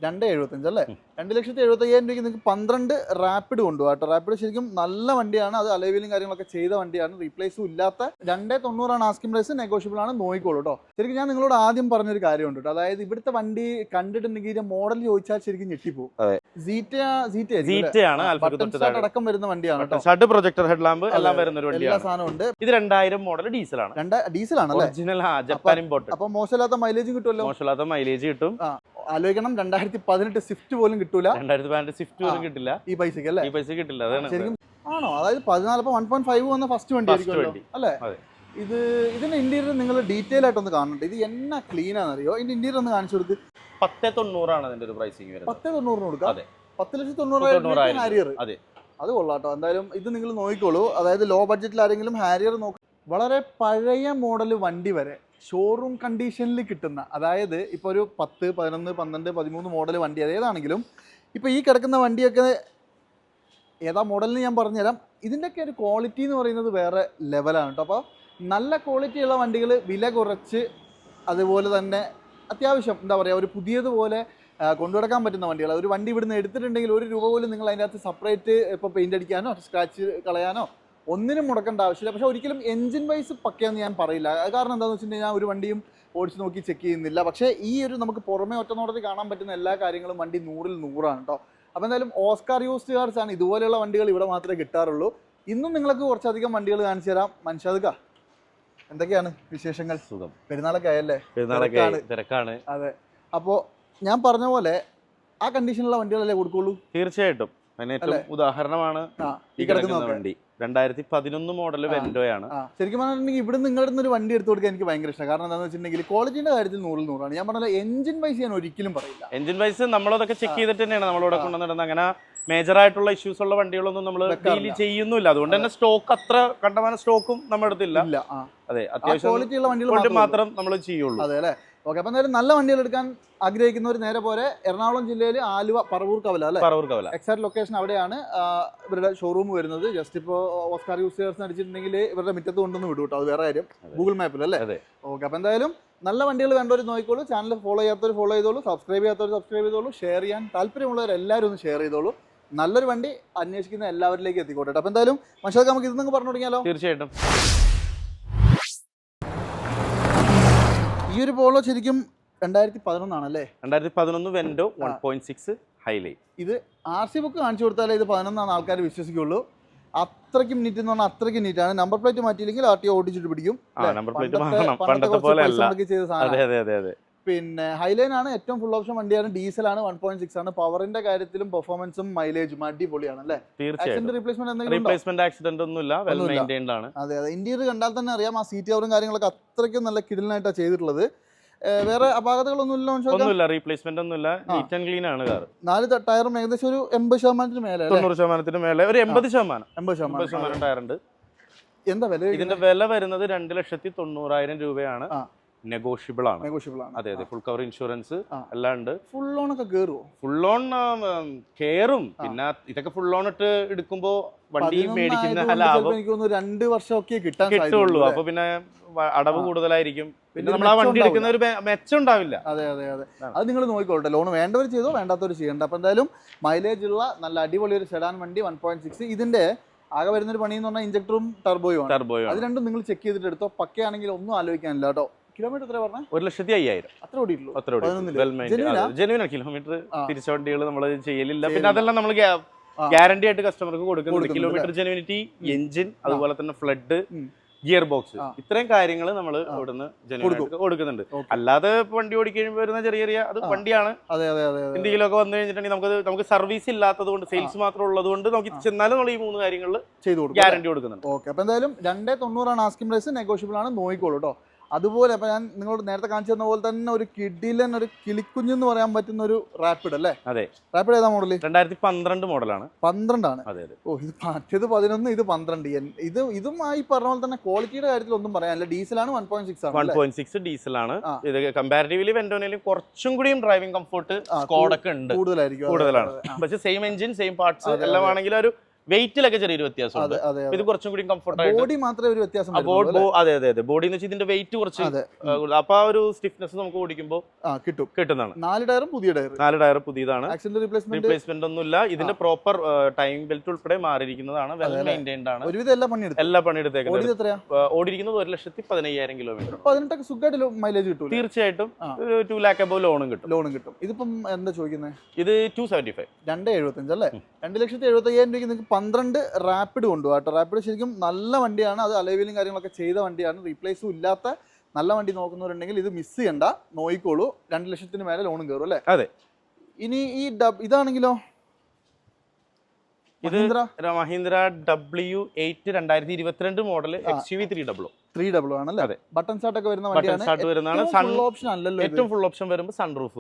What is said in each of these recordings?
2,75 അല്ലേ? 2,75,000 രൂപയ്ക്ക് നിങ്ങൾക്ക് 12 റാപ്പിഡ് കൊണ്ടുപോകാം കേട്ടോ. റാപ്പിഡ് ശരിക്കും നല്ല വണ്ടിയാണ്. അത് അലോയ് കാര്യങ്ങളൊക്കെ ചെയ്ത വണ്ടിയാണ്. റീപ്ലേസും ഇല്ലാത്ത 2,90 ആസ്കിംഗ് പ്രൈസ്, നെഗോഷ്യബിൾ ആണ്. നോക്കിക്കോളൂ കേട്ടോ. ശരിക്കും ഞാൻ നിങ്ങളോട് ആദ്യം പറഞ്ഞൊരു കാര്യമുണ്ട് കേട്ടോ. അതായത് ഇവിടുത്തെ വണ്ടി കണ്ടിട്ടുണ്ടെങ്കിൽ മോഡൽ ചോദിച്ചാൽ ശരിക്കും ഞെട്ടിപ്പോകും. അടക്കം വരുന്ന വണ്ടിയാണ്. പ്രൊജക്ടർ ഹെഡ് ലാമ്പ് എല്ലാം വരുന്ന ഒരു വണ്ടിയാണ്. എല്ലാ സാധനവും ഉണ്ട്. ഇത് 2000 മോഡൽ ഡീസലാണ്. ഡീസലാണ് ഒറിജിനൽ ജപ്പാൻ ഇമ്പോർട്ട്. അപ്പൊ മോശമില്ലാത്ത മൈലേജ് കിട്ടുമല്ലോ. മോശമില്ലാത്ത മൈലേജ് കിട്ടും. ആലോചിക്കണം, 2018 സ്വിഫ്റ്റ് പോലും കിട്ടൂല. 2018 സ്വിഫ്റ്റ് പോലും കിട്ടില്ല ഈ പൈസക്ക് അല്ലേ? ഈ പൈസ കിട്ടില്ല. അതാണ് ശരിക്കും. ആണോ? അതായത് 14 1.5 വന്ന ഫസ്റ്റ് വണ്ടി ആയിരിക്കുമല്ലോ അല്ലേ? ഇതിന്റെ ഇന്റീരിയർ നിങ്ങൾ ഡീറ്റെയിൽ ആയിട്ടൊന്ന് കാണുന്നുണ്ട്. ഇത് എന്നാ ക്ലീൻ ആണെന്നറിയോ? ഇതിന്റെ ഇന്റീരിയർ ഒന്ന് കാണിച്ചു കൊടുത്ത്. 10,90 ആണ് അതിന്റെ ഒരു പ്രൈസിങ് വരുന്നത്. 10,90 കൊടുക്കാം. 10,90,000 ഹാരിയർ. അത് കൊള്ളാട്ടോ. എന്തായാലും ഇത് നിങ്ങൾ നോക്കിക്കോളൂ. അതായത് ലോ ബഡ്ജറ്റിൽ ആരെങ്കിലും ഹാരിയർ നോക്കും. വളരെ പഴയ മോഡൽ വണ്ടി വരെ ഷോറൂം കണ്ടീഷനിൽ കിട്ടുന്ന, അതായത് ഇപ്പോൾ ഒരു 10, 11, 12, 13 മോഡൽ വണ്ടി ഏതാണെങ്കിലും ഇപ്പോൾ ഈ കിടക്കുന്ന വണ്ടിയൊക്കെ ഏതാ മോഡലിന് ഞാൻ പറഞ്ഞുതരാം. ഇതിൻ്റെയൊക്കെ ഒരു ക്വാളിറ്റി എന്ന് പറയുന്നത് വേറെ ലെവലാണ് കേട്ടോ. അപ്പോൾ നല്ല ക്വാളിറ്റിയുള്ള വണ്ടികൾ വില കുറച്ച്, അതുപോലെ തന്നെ അത്യാവശ്യം എന്താ പറയുക, ഒരു പുതിയതുപോലെ കൊണ്ടുനടക്കാൻ പറ്റുന്ന വണ്ടികൾ. ഒരു വണ്ടി ഇവിടുന്ന് എടുത്തിട്ടുണ്ടെങ്കിൽ 1 രൂപ പോലും നിങ്ങൾ അതിൻ്റെ അകത്ത് സെപ്പറേറ്റ് ഇപ്പോൾ പെയിൻ്റ് അടിക്കാനോ സ്ക്രാച്ച് കളയാനോ ഒന്നിനും മുടക്കേണ്ട ആവശ്യമില്ല. പക്ഷേ ഒരിക്കലും എൻജിൻ വൈസ് പക്കയെന്ന് ഞാൻ പറയില്ല. കാരണം എന്താണെന്ന് വെച്ചിട്ടുണ്ടെങ്കിൽ ഞാൻ ഒരു വണ്ടിയും ഓടിച്ച് നോക്കി ചെക്ക് ചെയ്യുന്നില്ല. പക്ഷേ ഈ ഒരു നമുക്ക് പുറമേ ഒറ്റനോട്ടത്തിൽ കാണാൻ പറ്റുന്ന എല്ലാ കാര്യങ്ങളും വണ്ടി 100-ൽ 100 കേട്ടോ. അപ്പോൾ എന്തായാലും ഓസ്കാർ യൂസ്ഡ് കാർസ് ആണ്. ഇതുപോലെയുള്ള വണ്ടികൾ ഇവിടെ മാത്രമേ കിട്ടാറുള്ളൂ. ഇന്നും നിങ്ങൾക്ക് കുറച്ചധികം വണ്ടികൾ കാണിച്ചു തരാം. മൻഷാദ്, എന്തൊക്കെയാണ് വിശേഷങ്ങൾ? സുഖം. പെരുന്നാളൊക്കെ ആയല്ലേ? തിരക്കാണ്. അതെ. അപ്പോൾ ഞാൻ പറഞ്ഞ പോലെ ആ കണ്ടീഷനുള്ള വണ്ടികളല്ലേ കൊടുക്കുള്ളൂ? തീർച്ചയായിട്ടും. അതിനേറ്റവും ഉദാഹരണമാണ് ഈ കിടക്കുന്ന വണ്ടി. 2011 മോഡൽ വെൻഡോയാണ്. ശരിക്കും പറഞ്ഞിട്ടുണ്ടെങ്കിൽ ഇവിടെ നിങ്ങളുടെ ഒരു വണ്ടി എടുത്തു കൊടുക്കാൻ എനിക്ക് ഭയങ്കര ഇഷ്ടമാണ്. കാരണം എന്താണെന്ന് വെച്ചിട്ടുണ്ടെങ്കിൽ ക്വാളിറ്റിയുടെ കാര്യത്തിൽ 100-ൽ 100 ഞാൻ പറഞ്ഞ എഞ്ചിൻ വൈസ് ഞാൻ ഒരിക്കലും പറയില്ല. എഞ്ചിൻ വൈസ് നമ്മളതൊക്കെ ചെക്ക് ചെയ്തിട്ട് തന്നെയാണ് നമ്മളിവിടെ കൊണ്ടുവന്നിടുന്നത്. അങ്ങനെ മേജർ ആയിട്ടുള്ള ഇഷ്യൂസ് ഉള്ള വണ്ടികളൊന്നും നമ്മൾ ഡീൽ ചെയ്യുന്നില്ല. അതുകൊണ്ട് തന്നെ സ്റ്റോക്ക് അത്ര കണ്ടമാന സ്റ്റോക്കും നമ്മുടെ അടുത്തില്ല. അതെ, അത്യാവശ്യം ക്വാളിറ്റിയുള്ള വണ്ടികൾ മാത്രം നമ്മൾ ചെയ്യുള്ളൂ. അതെ അല്ലേ? ഓക്കെ. അപ്പം എന്തായാലും നല്ല വണ്ടികൾ എടുക്കാൻ ആഗ്രഹിക്കുന്നവർ നേരെ പോലെ എറണാകുളം ജില്ലയിൽ ആലുവ പറവൂർ കവല അല്ലേ? പറവൂർ കവല എക്സാക്ട് ലൊക്കേഷൻ അവിടെയാണ് ഇവരുടെ ഷോറൂം വരുന്നത്. ജസ്റ്റ് ഇപ്പോൾ ഓസ്കാർ യൂസേഴ്സ് അടിച്ചിട്ടുണ്ടെങ്കിൽ ഇവരുടെ മുറ്റത്ത് കൊണ്ടൊന്ന് വിടും കേട്ടോ. അത് വേറെ കാര്യം. ഗൂഗിൾ മാപ്പിൽ അല്ലേ? ഓക്കെ. അപ്പം എന്തായാലും നല്ല വണ്ടികൾ വേണ്ടവർ നോക്കിക്കോളൂ. ചാനൽ ഫോളോ ചെയ്യാത്തവർ ഫോളോ ചെയ്തോളൂ. സബ്സ്ക്രൈബ് ചെയ്യാത്തവർ സബ്സ്ക്രൈബ് ചെയ്തോളൂ. ഷെയർ ചെയ്യാൻ താല്പര്യമുള്ളവർ എല്ലാവരും ഒന്ന് ഷെയർ ചെയ്തോളൂ. നല്ലൊരു വണ്ടി അന്വേഷിക്കുന്ന എല്ലാവരിലേക്ക് എത്തിക്കോട്ടെ. അപ്പം എന്തായാലും മനുഷ്യർക്ക് നമുക്ക് ഇതൊന്നും പറഞ്ഞു തുടങ്ങിയാലോ? തീർച്ചയായിട്ടും. ഈ ഒരു പോളോ ശരിക്കും 2011 ആണല്ലേ? 2011 വെൻഡോ 1.6 ഹൈലൈറ്റ്. ഇത് RC ബുക്ക് കാണിച്ചു കൊടുത്താലേ ഇത് 11 ആൾക്കാർ വിശ്വസിക്കുള്ളൂ. അത്രയ്ക്കും നീറ്റ് എന്ന് പറഞ്ഞാൽ അത്രയ്ക്കും നീറ്റാണ്. നമ്പർ പ്ലേറ്റ് മാറ്റിയില്ലെങ്കിൽ RTO ഓടിച്ചിട്ട് പിടിക്കും. പിന്നെ ഹൈലൈൻ ആണ് ഏറ്റവും ഫുൾ ഓപ്ഷൻ വണ്ടിയാണ്. ഡീസലാണ്, 1.6 ആണ്. പവറിന്റെ കാര്യത്തിലും പെർഫോമൻസും മൈലേജും അടിപൊളിയാണ് അല്ലേ? റീപ്ലേസ്മെന്റ് ആക്സിഡന്റ് ഒന്നുമില്ല. വെൽ മെയിൻറ്റൈൻഡ് ആണ്. അതെ അതെ. ഇന്റീരിയർ കണ്ടാൽ തന്നെ അറിയാം. ആ സീറ്റ് കവറും കാര്യങ്ങളൊക്കെ അത്രയ്ക്കും നല്ല കിടിലനായിട്ടാണ് ചെയ്തിട്ടുള്ളത്. വേറെ അപാകതകളൊന്നുമില്ല. റീപ്ലേസ്മെന്റ് ഒന്നുമില്ല. നീറ്റ് ആൻഡ് ക്ലീൻ ആണ് കാർ. 4 ടയറും ഏകദേശം ഒരു 80% മേലെ, 90% മേലെ, ഒരു 80% ടയർ ഉണ്ട്. എന്താ വില? ഇതിന്റെ വില വരുന്നത് 2,90,000 രൂപയാണ്. നെഗോഷ്യബിൾ ആണ്. അതെ അതെ. ഫുൾ കവർ ഇൻഷുറൻസ് എല്ലാം ഉണ്ട്. ഫുൾ ലോൺ ഒക്കെ കയറുമോ? ഫുൾ ലോൺ കയറും. പിന്നെ ഇതൊക്കെ ഫുൾ ലോൺ ഇട്ട് എടുക്കുമ്പോ വണ്ടി മേടിക്കുന്ന ലാഭം എനിക്ക് തോന്നുന്നു 2 വർഷമൊക്കെ കിട്ടുള്ളൂ. അപ്പൊ പിന്നെ അടവ് കൂടുതലായിരിക്കും. പിന്നെ നമ്മൾ ആ വണ്ടി എടുക്കുന്ന ഒരു മെച്ചം ഉണ്ടാവില്ല. അതെ അതെ അതെ. അത് നിങ്ങൾ നോക്കിക്കോട്ടെ. ലോൺ വേണ്ടവർ ചെയ്തോ, വേണ്ടാത്തവർ ചെയ്യണ്ട. അപ്പൊ എന്തായാലും മൈലേജ് ഉള്ള നല്ല അടിപൊളി ഒരു സെഡാൻ വണ്ടി 1.6. ഇതിന്റെ ആകെ വരുന്നൊരു പണി എന്ന് പറഞ്ഞാൽ ഇഞ്ചക്ടറും ടർബോയും ആണ്. അത് രണ്ടും നിങ്ങൾ ചെക്ക് ചെയ്തിട്ട് എടുത്തോ. പക്കയാണെങ്കിൽ ഒന്നും ആലോചിക്കാനില്ല കേട്ടോ. കിലോമീറ്റർ എത്ര പറഞ്ഞാൽ? 1,05,000. അത്ര ഓടിയിട്ടുള്ളൂ. ജെനുവിനാണ് കിലോമീറ്റർ. തിരിച്ച വണ്ടികൾ നമ്മൾ ചെയ്യലില്ല. പിന്നെ അതെല്ലാം നമ്മൾ ഗ്യാരണ്ടി ആയിട്ട് കസ്റ്റമർക്ക് കൊടുക്കുന്നുണ്ട്. കിലോമീറ്റർ ജെനുവിനിറ്റി, എഞ്ചിൻ, അതുപോലെ തന്നെ ഫ്ലഡ്, ഗിയർ ബോക്സ്, ഇത്രയും കാര്യങ്ങൾ നമ്മൾ ഇവിടുന്ന് ജനുവിനായിട്ട് കൊടുക്കുന്നുണ്ട്. അല്ലാതെ വണ്ടി ഓടിക്കഴിയുമ്പോൾ വരുന്ന ചെറിയ ചെറിയ അത് വണ്ടിയാണ്. എന്തെങ്കിലുമൊക്കെ വന്നു കഴിഞ്ഞിട്ടുണ്ടെങ്കിൽ നമുക്ക് സർവീസ് ഇല്ലാത്തത് കൊണ്ട്, സെയിൽസ് മാത്രം ഉള്ളത് കൊണ്ട് നമുക്ക് ചെന്നാലും നമ്മൾ ഈ 3 കാര്യങ്ങളിൽ ഗ്യാരണ്ടി കൊടുക്കുന്നുണ്ട്. ഓക്കെ. അപ്പോൾ എന്തായാലും 2,90 ആസ്കിംഗ് പ്രൈസ്. നെഗോഷ്യബിൾ ആണ്. നോക്കിക്കോളൂ കേട്ടോ. അതുപോലെ അപ്പോൾ ഞാൻ നിങ്ങളോട് നേരത്തെ കാണിച്ചു തന്ന പോലെ തന്നെ ഒരു കിഡിലൻ, ഒരു കിളിക്കുഞ്ഞെന്ന് പറയാൻ പറ്റുന്ന ഒരു റാപ്പിഡ് അല്ലേ? അതെ. റാപ്പിഡ് ഏതാ മോഡൽ? 2012 മോഡലാണ്. 12 ആണ്. ഓ, ഇത് മറ്റേത് 11, ഇത് 12. ഇതും ഈ പറഞ്ഞ പോലെ തന്നെ ക്വാളിറ്റിയുടെ കാര്യത്തിൽ ഒന്നും പറയാനില്ല. ഡീസലാണ്, 1.6 ആണ്. 1.6 ഡീസലാണ്. ഇത് കമ്പാരിറ്റീവ്ലി വെന്റോനേലും കുറച്ചും കൂടിയും ഡ്രൈവിംഗ് കംഫർട്ട് സ്കോഡൊക്കെ ഉണ്ട്, കൂടുതലാണ്. പക്ഷേ സെയിം എഞ്ചിൻ, സെയിം പാർട്സ് എല്ലാം ആണെങ്കിൽ ഒരു വെയിറ്റിലൊക്കെ ചെറിയൊരു വ്യത്യാസമുണ്ട്. അതെ അതെ ഇത് കുറച്ചും കൂടി കംഫർട്ട് ആയിട്ട് ബോഡി മാത്രമേ ഒരു വ്യത്യാസം അതെ അതെ അതെ ബോഡി എന്ന് വെച്ചാൽ ഇതിന്റെ വെയിറ്റ് കുറച്ച് അപ്പൊ ആ ഒരു സ്റ്റിഫ്നെസ് നമുക്ക് ഓടിക്കുമ്പോൾ കിട്ടുന്നതാണ്. 4 ടയറും പുതിയ ടയർ, 4 ടയർ പുതിയതാണ്. റീപ്ലേസ്മെന്റ് ഒന്നുമില്ല. ഇതിന്റെ പ്രോപ്പർ ടൈം ബെൽറ്റ് ഉൾപ്പെടെ മാറിയിരിക്കുന്നതാണ്. വെൽ മെയിൻറ്റൈൻഡ് ആണ്. ഒരുവിധം എല്ലാ പണിയെടുത്തേക്കുന്നത്. ഓടിയിരിക്കുന്നത് 1,15,000 കിലോമീറ്റർ. 18 സുഖമായിട്ട് മൈലേജ് കിട്ടും. തീർച്ചയായിട്ടും 2 lakh above ലോണും കിട്ടും. ഇതിപ്പം എന്താ ചോദിക്കുന്നത്? ഇത് 275 275 അല്ലേ? 2,75,000 രൂപയ്ക്ക് നിങ്ങൾക്ക് 12 റാപ്പിഡ് കൊണ്ടുപോകാം കേട്ടോ. റാപ്പിഡ് ശരിക്കും നല്ല വണ്ടിയാണ്. അത് അലോയ് കാര്യങ്ങളൊക്കെ ചെയ്ത വണ്ടിയാണ്. റീപ്ലേസും ഇല്ലാത്ത നല്ല വണ്ടി നോക്കുന്നവരുണ്ടെങ്കിൽ ഇത് മിസ് ചെയ്യണ്ട, നോയിക്കോളൂ. 2 ലക്ഷത്തിന് മേലെ ലോണും കയറും അല്ലേ? അതെ. ഇനി ഈ ഇതാണെങ്കിലോ? ഇത് മഹീന്ദ്ര W8 2022 മോഡൽ XUV 300 ആണല്ലേ? അതെ. ബട്ടൺ സ്റ്റാർട്ട് ഒക്കെ വരുന്ന വണ്ടിയാണ്. ഫുൾ ഓപ്ഷൻ അല്ലല്ലോ. ഏറ്റവും ഫുൾ ഓപ്ഷൻ വരുമ്പോൾ സൺറൂഫ്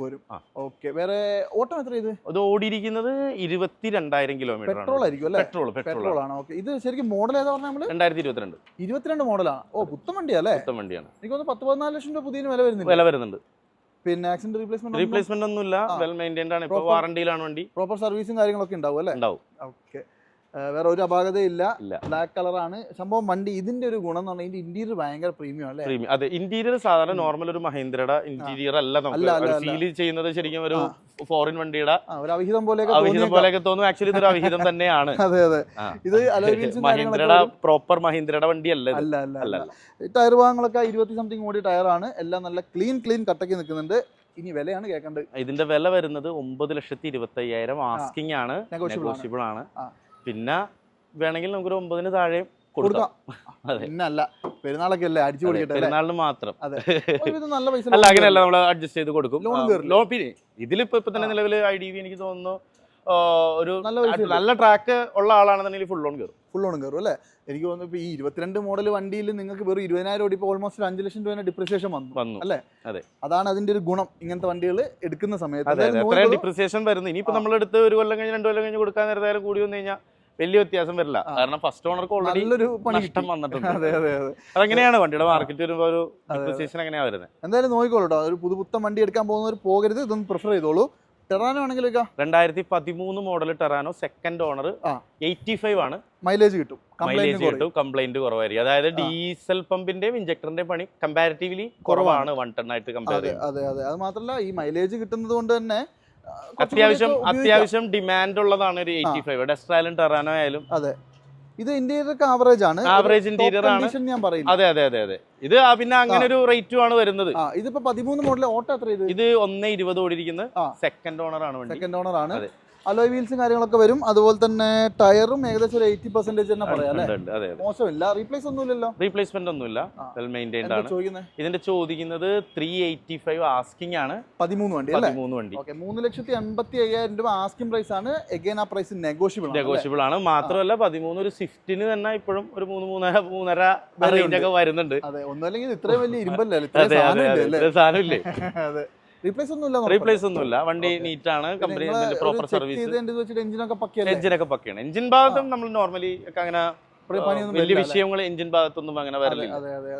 വരും. ഓക്കെ. വേറെ ഓട്ടം എത്ര ഇത്? അത് ഓടിയിരിക്കുന്നത് 22,000 കിലോമീറ്റർ. പെട്രോൾ ആയിരിക്കും അല്ലേ? പെട്രോൾ ആണ്. ഓക്കെ. ഇത് ശരിക്കും മോഡൽ ഏതാ പറഞ്ഞാൽ നമ്മള്? 2022 മോഡലാണ്. ഓ, പുത്തൻ വണ്ടിയല്ലേ? പുത്തൻ വണ്ടിയാണ്. എനിക്ക് തോന്നുന്നു 10-14 ലക്ഷം രൂപ പുതിയ വില വരുന്നുണ്ട്. പിന്നെ ആക്സിഡന്റ് റീപ്ലേസ്മെന്റ് ഒന്നുമില്ല. വെൽ മെയിൻറ്റൈൻഡ് ആണ്. ഇപ്പോൾ വാറണ്ടിയിലാണ് വണ്ടി. പ്രോപ്പർ സർവീസും കാര്യങ്ങളൊക്കെ ഉണ്ടാവും അല്ലേ? ഉണ്ടാവും. ഓക്കെ. വേറെ ഒരു അപാകതയില്ല. ബ്ലാക്ക് കളറാണ് സംഭവം. വണ്ടി ഇതിന്റെ ഒരു ഗുണം എന്ന് പറഞ്ഞാൽ ഇന്റീരിയർ ഭയങ്കര പ്രീമിയം അല്ലേ? അതെ. ഇന്റീരിയർ സാധാരണ നോർമൽ ഒരു മഹീന്ദ്രയുടെ ഇന്റീരിയർ അല്ല നമുക്ക് ഫീൽ ചെയ്യുന്നത്. ശരിക്കും ഒരു ഫോറിൻ വണ്ടിയുടെ ഒരു അവിഹിതം പോലെയൊക്കെ തോന്നും. ആക്ച്വലി ഇതൊരു അവിഹിതം തന്നെയാണ്. അതെ അതെ. ഇത് മഹീന്ദ്രയുടെ പ്രോപ്പർ മഹീന്ദ്രയുടെ വണ്ടി അല്ല. ടയർ ഭാഗങ്ങളൊക്കെ 20-something ഓടിയ ടയറാണ്. എല്ലാം നല്ല ക്ലീൻ കട്ടക്കി നിൽക്കുന്നുണ്ട്. ഇനി വിലയാണ് കേൾക്കേണ്ടത്. ഇതിന്റെ വില വരുന്നത് 9,25,000 ആസ്കിംഗ് ആണ്. നെഗോഷ്യബിൾ ആണ്. പിന്നെ വേണമെങ്കിൽ നമുക്കൊരു 9-ന് താഴെ കൊടുക്കാം. പിന്നല്ല, പെരുന്നാളൊക്കെ അല്ലേ, അടിച്ചു കൊടുക്കട്ടെ. പെരുന്നാളിന് മാത്രം. നല്ല പൈസ അല്ല, അങ്ങനെയല്ല, നമ്മൾ അഡ്ജസ്റ്റ് ചെയ്ത് കൊടുക്കും. പിന്നെ ഇതിലിപ്പോ തന്നെ നിലവിൽ IDV എനിക്ക് തോന്നുന്നു ഒരു നല്ല ട്രാക്ക് ഉള്ള ആളാണെന്നുണ്ടെങ്കിൽ ഫുൾ ഓൺ കയറും അല്ലേ? എനിക്ക് തോന്നുന്നു ഇപ്പൊ ഈ 22 മോഡൽ വണ്ടിയിൽ നിങ്ങൾക്ക് വെറും 20,000 ഓടി ഇപ്പോൾ ഓൾമോസ്റ്റ് 5 ലക്ഷം രൂപ ഡിപ്രിസിയേഷൻ വന്നു അല്ലേ? അതാണ് അതിന്റെ ഒരു ഗുണം. ഇങ്ങനത്തെ വണ്ടികൾ എടുക്കുന്ന സമയത്ത് ഡിപ്രിസിയേഷൻ വരുന്നത്. ഇനിയിപ്പോ നമ്മളെടുത്ത് 1 കൊല്ലം കഴിഞ്ഞ് 2 കൊല്ലം കഴിഞ്ഞ് കൊടുക്കാൻ നേരത്തെ കൂടി വന്നു കഴിഞ്ഞാൽ വലിയ വ്യത്യാസം വരില്ല. കാരണം ഫസ്റ്റ് ഓണർക്ക് ഓൾറെഡി നഷ്ടം വന്നിട്ടുണ്ട്. അതെങ്ങനെയാണ് വണ്ടിയുടെ മാർക്കറ്റ് വരുമ്പോൾ ഒരു ഡിപ്രിസിയേഷൻ എങ്ങനെയാണ് വരുന്നത്? എന്തായാലും നോക്കിക്കോളൂ കേട്ടോ. ഒരു പുതുപുത്തൻ വണ്ടി എടുക്കാൻ പോകുന്നവർ പോകരുത്. ഇതൊന്ന് പ്രിഫർ ചെയ്തോളൂ. ടെറാനോ ആണെങ്കിൽ 2013 മോഡൽ ടെറാനോ സെക്കൻഡ് ഓണർ 85 ആണ്. മൈലേജ് കിട്ടും. കംപ്ലൈന്റ് കുറവായിരിക്കും. അതായത് ഡീസൽ പമ്പിന്റെയും ഇഞ്ചക്ടറിന്റെയും പണി കമ്പാരിറ്റീവ്ലി കുറവാണ് 1 ton ആയിട്ട് കമ്പയർ ചെയ്യുന്നത്. അതെ. അത് മാത്രമല്ല ഈ മൈലേജ് കിട്ടുന്നത് കൊണ്ട് തന്നെ അത്യാവശ്യം ഡിമാൻഡ് ഉള്ളതാണ് ഒരു 85. ഡെസ്ട്രായാലും ടെറാനോ ആയാലും. അതെ. ഇത് ഇന്റീരിയർ ആവറേജ് ആണ്. ആവറേജ് ഇന്റീരിയർ ആണ്. ഞാൻ പറയുന്നത്. അതെ. ഇത് പിന്നെ അങ്ങനെ ഒരു റേറ്റും ആണ് വരുന്നത്. ഇതിപ്പോ 13 മോഡൽ ഓട്ടോ എത്ര? ഇത് 1.20 ഓടിയിരിക്കുന്നത്. സെക്കൻഡ് ഓണർ ആണ്. അലോയ് വീൽസും കാര്യങ്ങളൊക്കെ വരും. അതുപോലെ തന്നെ ടയറും ഏകദേശം ഒരു 80% തന്നെ പറയാം അല്ലേ? മോശമില്ല. റീപ്ലേസ്മെന്റ് ഒന്നുമില്ല. വെൽ മെയിൻറ്റൈൻഡ് ആണ്. ഇതിന്റെ ചോദിക്കുന്നത് 385 ആസ്കിംഗ് ആണ്. 13 വണ്ടി. 3,85,000 രൂപ ആസ്കിംഗ് പ്രൈസ് ആണ്. എഗൈൻ ആ പ്രൈസ് നെഗോഷ്യബിൾ ആണ്. മാത്രമല്ല 13 ഒരു സ്വിഫ്റ്റിന് തന്നെ ഇപ്പോഴും ഒരു 3.5 റേഞ്ച് ഒക്കെ വരുന്നുണ്ട്. അതെ. ഒന്നല്ലെങ്കിൽ ഇത്രയും വലിയ ഇരുമ്പല്ലേ? സാധനമില്ലേ? റീപ്ലേസ് ഒന്നുമില്ല. വണ്ടി നീറ്റ് ആണ്. Company proper service. എഞ്ചിനൊക്കെ പക്കയാണ്. എഞ്ചിൻ ഭാഗത്തും നമ്മൾ നോർമലി ഒക്കെ അങ്ങനെ വലിയ വിഷയങ്ങൾ എഞ്ചിൻ ഭാഗത്തൊന്നും അങ്ങനെ വരില്ല.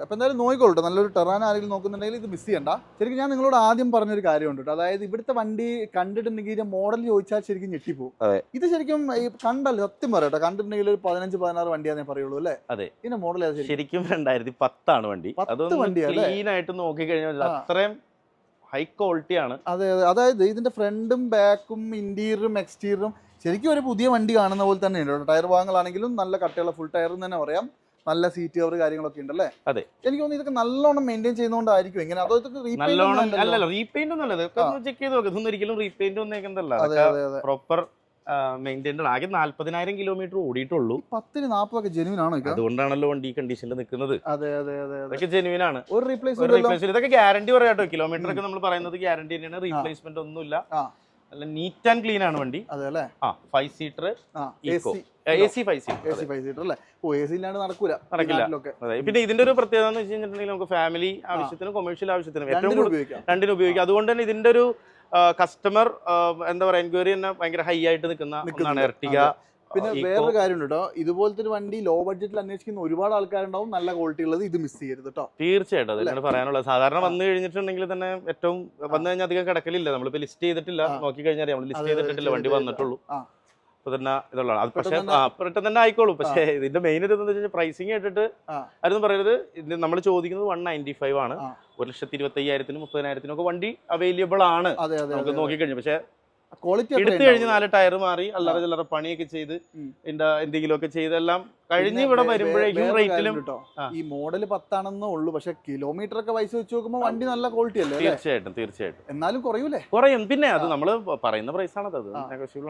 അപ്പൊ എന്തായാലും നോക്കിക്കോളൂ. നല്ലൊരു ടെറാനോ ആരെങ്കിലും നോക്കുന്നുണ്ടെങ്കിൽ ഇത് മിസ് ചെയ്യണ്ട. ശരിക്കും ഞാൻ നിങ്ങളോട് ആദ്യം പറഞ്ഞൊരു കാര്യമുണ്ട്. അതായത് ഇവിടുത്തെ വണ്ടി കണ്ടിട്ടുണ്ടെങ്കിൽ മോഡൽ ചോദിച്ചാൽ ശരിക്കും ഞെട്ടിപ്പോകും. ഇത് ശരിക്കും കണ്ടല്ലോ, സത്യം പറയട്ടെ, കണ്ടിട്ടുണ്ടെങ്കിൽ ഒരു 15-16 വണ്ടിയാന്നേ പറയുള്ളൂ അല്ലേ? അതെ. ഇതിന്റെ മോഡൽ ശരിക്കും 2010 ആണ് വണ്ടി. അതൊന്നും ക്ലീൻ ആയിട്ട് നോക്കിക്കഴിഞ്ഞാൽ അത്രയും ഹൈ ക്വാളിറ്റി ആണ്. അതെ. അതായത് ഇതിന്റെ ഫ്രണ്ടും ബാക്കും ഇന്റീരിയറും എക്സ്റ്റീരിയറും ശരിക്കും ഒരു പുതിയ വണ്ടി കാണുന്ന പോലെ തന്നെ ഉണ്ട്. ടയർ ഭാഗങ്ങളാണെങ്കിലും നല്ല കട്ടയുള്ള ഫുൾ ടയർ എന്ന് തന്നെ പറയാം. നല്ല സീറ്റ് കവർ കാര്യങ്ങളൊക്കെ ഉണ്ടല്ലേ? അതെ. എനിക്ക് തോന്നുന്നു ഇതൊക്കെ നല്ലോണം മെയിൻറ്റെയിൻ ചെയ്യുന്നതുകൊണ്ടായിരിക്കും ഇങ്ങനെ. അതോ റീപെയിന്റ് ഒന്നല്ല, ചെക്ക് ചെയ്ത് നോക്കാം. ഇതൊന്നും ഒരിക്കലും റീപെയിന്റ് ഒന്നേക്കുന്നതല്ല. Proper maintained. ആകെ 40,000 കിലോമീറ്റർ ഓടിയിട്ടുള്ളൂ. 10-40 ഒക്കെ ജെന്യൂൻ ആണ്. അതുകൊണ്ടാണല്ലോ വണ്ടി ഈ കണ്ടീഷനിൽ നിൽക്കുന്നത്. അതൊക്കെ ജെന്യൂൻ ആണ്. ഒരു റീപ്ലേസ്മെന്റ് ഇതൊക്കെ ഗ്യാരണ്ടി പറയാട്ടോ. കിലോമീറ്റർ ഒക്കെ നമ്മൾ പറയുന്നത് ഗ്യാരണ്ടി തന്നെയാണ്. റീപ്ലേസ്മെന്റ് ഒന്നുമില്ല. നല്ല നീറ്റ് ആൻഡ് ക്ലീൻ ആണ് വണ്ടി. 5 സീറ്റർ AC 5 സീറ്റർ അല്ലേ? AC ഇല്ലാണ്ട് നടക്കില്ല. പിന്നെ ഇതിന്റെ ഒരു പ്രത്യേകത എന്ന് വെച്ച് കഴിഞ്ഞിട്ടുണ്ടെങ്കിൽ നമുക്ക് ഫാമിലി ആവശ്യത്തിനും കൊമേഴ്ഷ്യൽ ആവശ്യത്തിനും രണ്ടിനും ഉപയോഗിക്കാം. അതുകൊണ്ട് തന്നെ ഇതിന്റെ ഒരു കസ്റ്റമർ എന്താ പറയാ എൻക്വയറി തന്നെ ഭയങ്കര ഹൈ ആയിട്ട് നിൽക്കുന്ന എർട്ടിഗ. പിന്നെ വേറൊരു കാര്യം ഉണ്ട് കേട്ടോ. ഇതുപോലത്തെ ഒരു വണ്ടി ലോ ബഡ്ജറ്റിൽ അന്വേഷിക്കുന്ന ഒരുപാട് ആൾക്കാരുണ്ടാവും. നല്ല ക്വാളിറ്റി ഉള്ളത്. ഇത് മിസ് ചെയ്യരുത് കേട്ടോ. തീർച്ചയായിട്ടും അതിനാണ് പറയാനുള്ളത്. സാധാരണ വന്നു കഴിഞ്ഞിട്ടുണ്ടെങ്കിൽ തന്നെ ഏറ്റവും വന്നു കഴിഞ്ഞാൽ അധികം കിടക്കലില്ല. നമ്മളിപ്പോ ലിസ്റ്റ് ചെയ്തിട്ടില്ല. നോക്കി കഴിഞ്ഞാൽ നമ്മൾ ലിസ്റ്റ് ചെയ്തിട്ടില്ല, വണ്ടി വന്നിട്ടുള്ളൂ. ഇപ്പൊ തന്നെ ഇതുള്ളതാണ്. അത് പക്ഷേ പെട്ടെന്ന് തന്നെ ആയിക്കോളൂ. പക്ഷേ ഇതിന്റെ മെയിൻ ഒരു എന്താ വെച്ചാൽ പ്രൈസിങ് കേട്ടിട്ട് ആരും പറയുന്നത് ഇത് നമ്മൾ ചോദിക്കുന്നത് 195 ആണ്. 1,25,000 30,000 വണ്ടി അവൈലബിൾ ആണ് നമുക്ക് നോക്കിക്കഴിഞ്ഞു. പക്ഷേ എടുത്തു കഴിഞ്ഞ് 4 ടയർ മാറി അല്ലറ ചില്ലറ പണിയൊക്കെ ചെയ്ത് എന്തെങ്കിലുമൊക്കെ ചെയ്തെല്ലാം കഴിഞ്ഞ് ഇവിടെ വരുമ്പോഴേക്കും റേറ്റിലും ഈ മോഡൽ 10 ആണെന്നേ ഉള്ളൂ. പക്ഷെ കിലോമീറ്റർ ഒക്കെ പൈസ വെച്ച് നോക്കുമ്പോൾ വണ്ടി നല്ല ക്വാളിറ്റി അല്ലേ? തീർച്ചയായിട്ടും എന്നാലും കുറയൂലേ? കുറയും. പിന്നെ അത് നമ്മൾ പറയുന്ന പ്രൈസ് ആണ്. അത്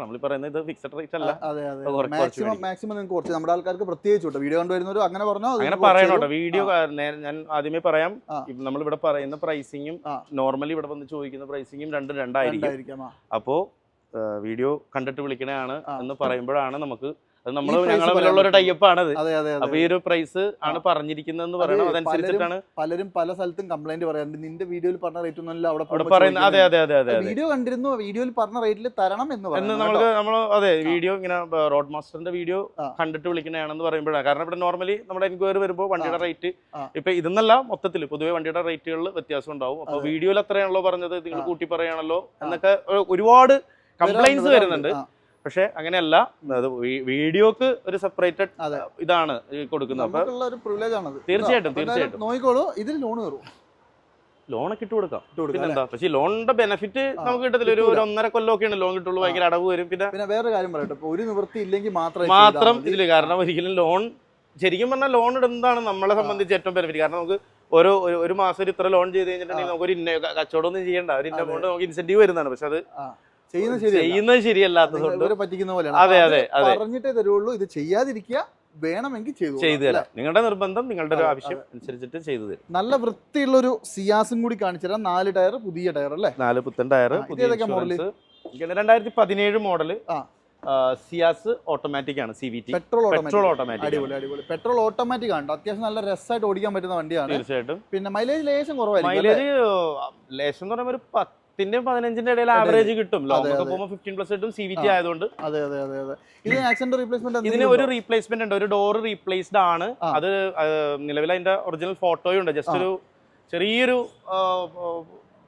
നമ്മൾ പറയുന്നത് ഇത് ഫിക്സഡ് റേറ്റ് അല്ല. മാക്സിമം നിങ്ങൾക്ക് കുറച്ച് നമ്മുടെ ആൾക്കാർക്ക് പ്രത്യേകിച്ച് വീഡിയോ കണ്ടുവരുന്നവരും അങ്ങനെ പറഞ്ഞോ അങ്ങനെ പറയണോട്ടോ. വീഡിയോ ഞാൻ ആദ്യമേ പറയാം, നമ്മൾ ഇവിടെ പറയുന്ന പ്രൈസിങ്ങും നോർമലി ഇവിടെ വന്ന് ചോദിക്കുന്ന പ്രൈസിങ്ങും രണ്ടായിരിക്കും. അപ്പോ വീഡിയോ കണ്ടിട്ട് വിളിക്കണതാണ് എന്ന് പറയുമ്പോഴാണ് നമുക്ക് നമ്മൾ ഞങ്ങളുള്ള ടൈപ്പ് ആണത്. അപ്പൊ ഈ ഒരു പ്രൈസ് ആണ് പറഞ്ഞിരിക്കുന്നതെന്ന് പറയണം. അതനുസരിച്ചിട്ടാണ് പലരും പല സ്ഥലത്തും കംപ്ലൈന്റ് പറയാറുണ്ട്, നിന്റെ വീഡിയോയിൽ പറഞ്ഞ റേറ്റ് ഒന്നും അവിടെ പറയുന്നത്. അതെ വീഡിയോ കണ്ടിരുന്നു, വീഡിയോയിൽ പറഞ്ഞ റേറ്റിൽ തരണം എന്ന് നമ്മൾ അതെ വീഡിയോ ഇങ്ങനെ റോഡ് മാസ്റ്ററിന്റെ വീഡിയോ കണ്ടിട്ട് വിളിക്കണതാണെന്ന് പറയുമ്പോഴാണ്. കാരണം ഇവിടെ നോർമലി നമ്മുടെ എൻക്വയറി വരുമ്പോൾ വണ്ടിയുടെ റേറ്റ് ഇപ്പൊ ഇതെന്നല്ല മൊത്തത്തിൽ പൊതുവെ വണ്ടിയുടെ റേറ്റുകളിൽ വ്യത്യാസം ഉണ്ടാവും. അപ്പൊ വീഡിയോയിൽ എത്രയാണല്ലോ പറഞ്ഞത്, നിങ്ങൾ കൂട്ടി പറയാണല്ലോ എന്നൊക്കെ ഒരുപാട് കംപ്ലൈന്റ്സ് വരുന്നുണ്ട്. പക്ഷെ അങ്ങനെയല്ല, അത് വീഡിയോക്ക് ഒരു സെപ്പറേറ്റഡ് ഇതാണ് കൊടുക്കുന്നത്. തീർച്ചയായിട്ടും നോക്കിക്കോളൂ. ഇതിൽ ലോൺ കയറും, ലോണൊക്കെ ഇട്ട് കൊടുക്കാം. പിന്നെന്താ, പക്ഷേ ലോണിന്റെ ബെനിഫിറ്റ് നമുക്ക് കിട്ടത്തില്ല. ഒരു 1.5 കൊല്ലമൊക്കെയാണ് ലോൺ കിട്ടുള്ളൂ. ഭയങ്കര അടവ് വരും. പിന്നെ വേറെ കാര്യം പറയട്ടെ, ഒരു നിവൃത്തി ഇല്ലെങ്കിൽ മാത്രം ഇതില്. കാരണം ഒരിക്കലും ലോൺ ശരിക്കും പറഞ്ഞാൽ ലോൺ ഇടുന്നതാണ് നമ്മളെ സംബന്ധിച്ച് ഏറ്റവും ബെനിഫിറ്റ്. കാരണം നമുക്ക് ഒരു മാസം ഇത്ര ലോൺ ചെയ്ത് കഴിഞ്ഞിട്ടുണ്ടെങ്കിൽ നമുക്ക് ഒരു കച്ചവടം ഒന്നും ചെയ്യണ്ട, ഒരു ഇന്നമൗണ്ട് നമുക്ക് ഇൻസെന്റീവ് വരുന്നതാണ്. പക്ഷെ അത് ചെയ്യുന്നത് ശരിയല്ലാത്തതുകൊണ്ട് പറ്റിക്കുന്ന പോലെ അതെ പറഞ്ഞിട്ടേ തരുള്ളൂ. ഇത് ചെയ്യാതിരിക്കുക, വേണമെങ്കിൽ ചെയ്തു തരാം. നിങ്ങളുടെ നിർബന്ധം, നിങ്ങളുടെ ഒരു ആവശ്യം അനുസരിച്ചിട്ട് ചെയ്തു തരും. നല്ല വൃത്തിയുള്ള ഒരു സിയാസും കൂടി കാണിച്ചു തരാം. 4 ടയർ, പുതിയ ടയർ അല്ലേ? 4 പുത്തൻ ടയർ. 2017 മോഡല് സിയാസ് ഓട്ടോമാറ്റിക് ആണ്. CVT petrol automatic. അടിപൊളി പെട്രോൾ ഓട്ടോമാറ്റിക് ആണ്. അത്യാവശ്യം നല്ല രസമായിട്ട് ഓടിക്കാൻ പറ്റുന്ന വണ്ടിയാണ്. തീർച്ചയായിട്ടും. പിന്നെ മൈലേജ് ലേശം കുറവായിരിക്കും. മൈലേജ് ലേശം എന്ന് പറയുമ്പോൾ ഒരു 10-ന്റെ 15-ന്റെ ഇടയിൽ ആവറേജ് കിട്ടും. ലോങ്ങൊക്കെ പോകുമ്പോൾ 15+ കിട്ടും. CVT ആയതുകൊണ്ട്. ഇതിന് ഒരു റീപ്ലേസ്മെന്റ് ഉണ്ട്. ഒരു ഡോർ റീപ്ലേസ്ഡ് ആണ്. അത് നിലവിൽ അതിന്റെ ഒറിജിനൽ ഫോട്ടോയും ഉണ്ട്. ജസ്റ്റ് ഒരു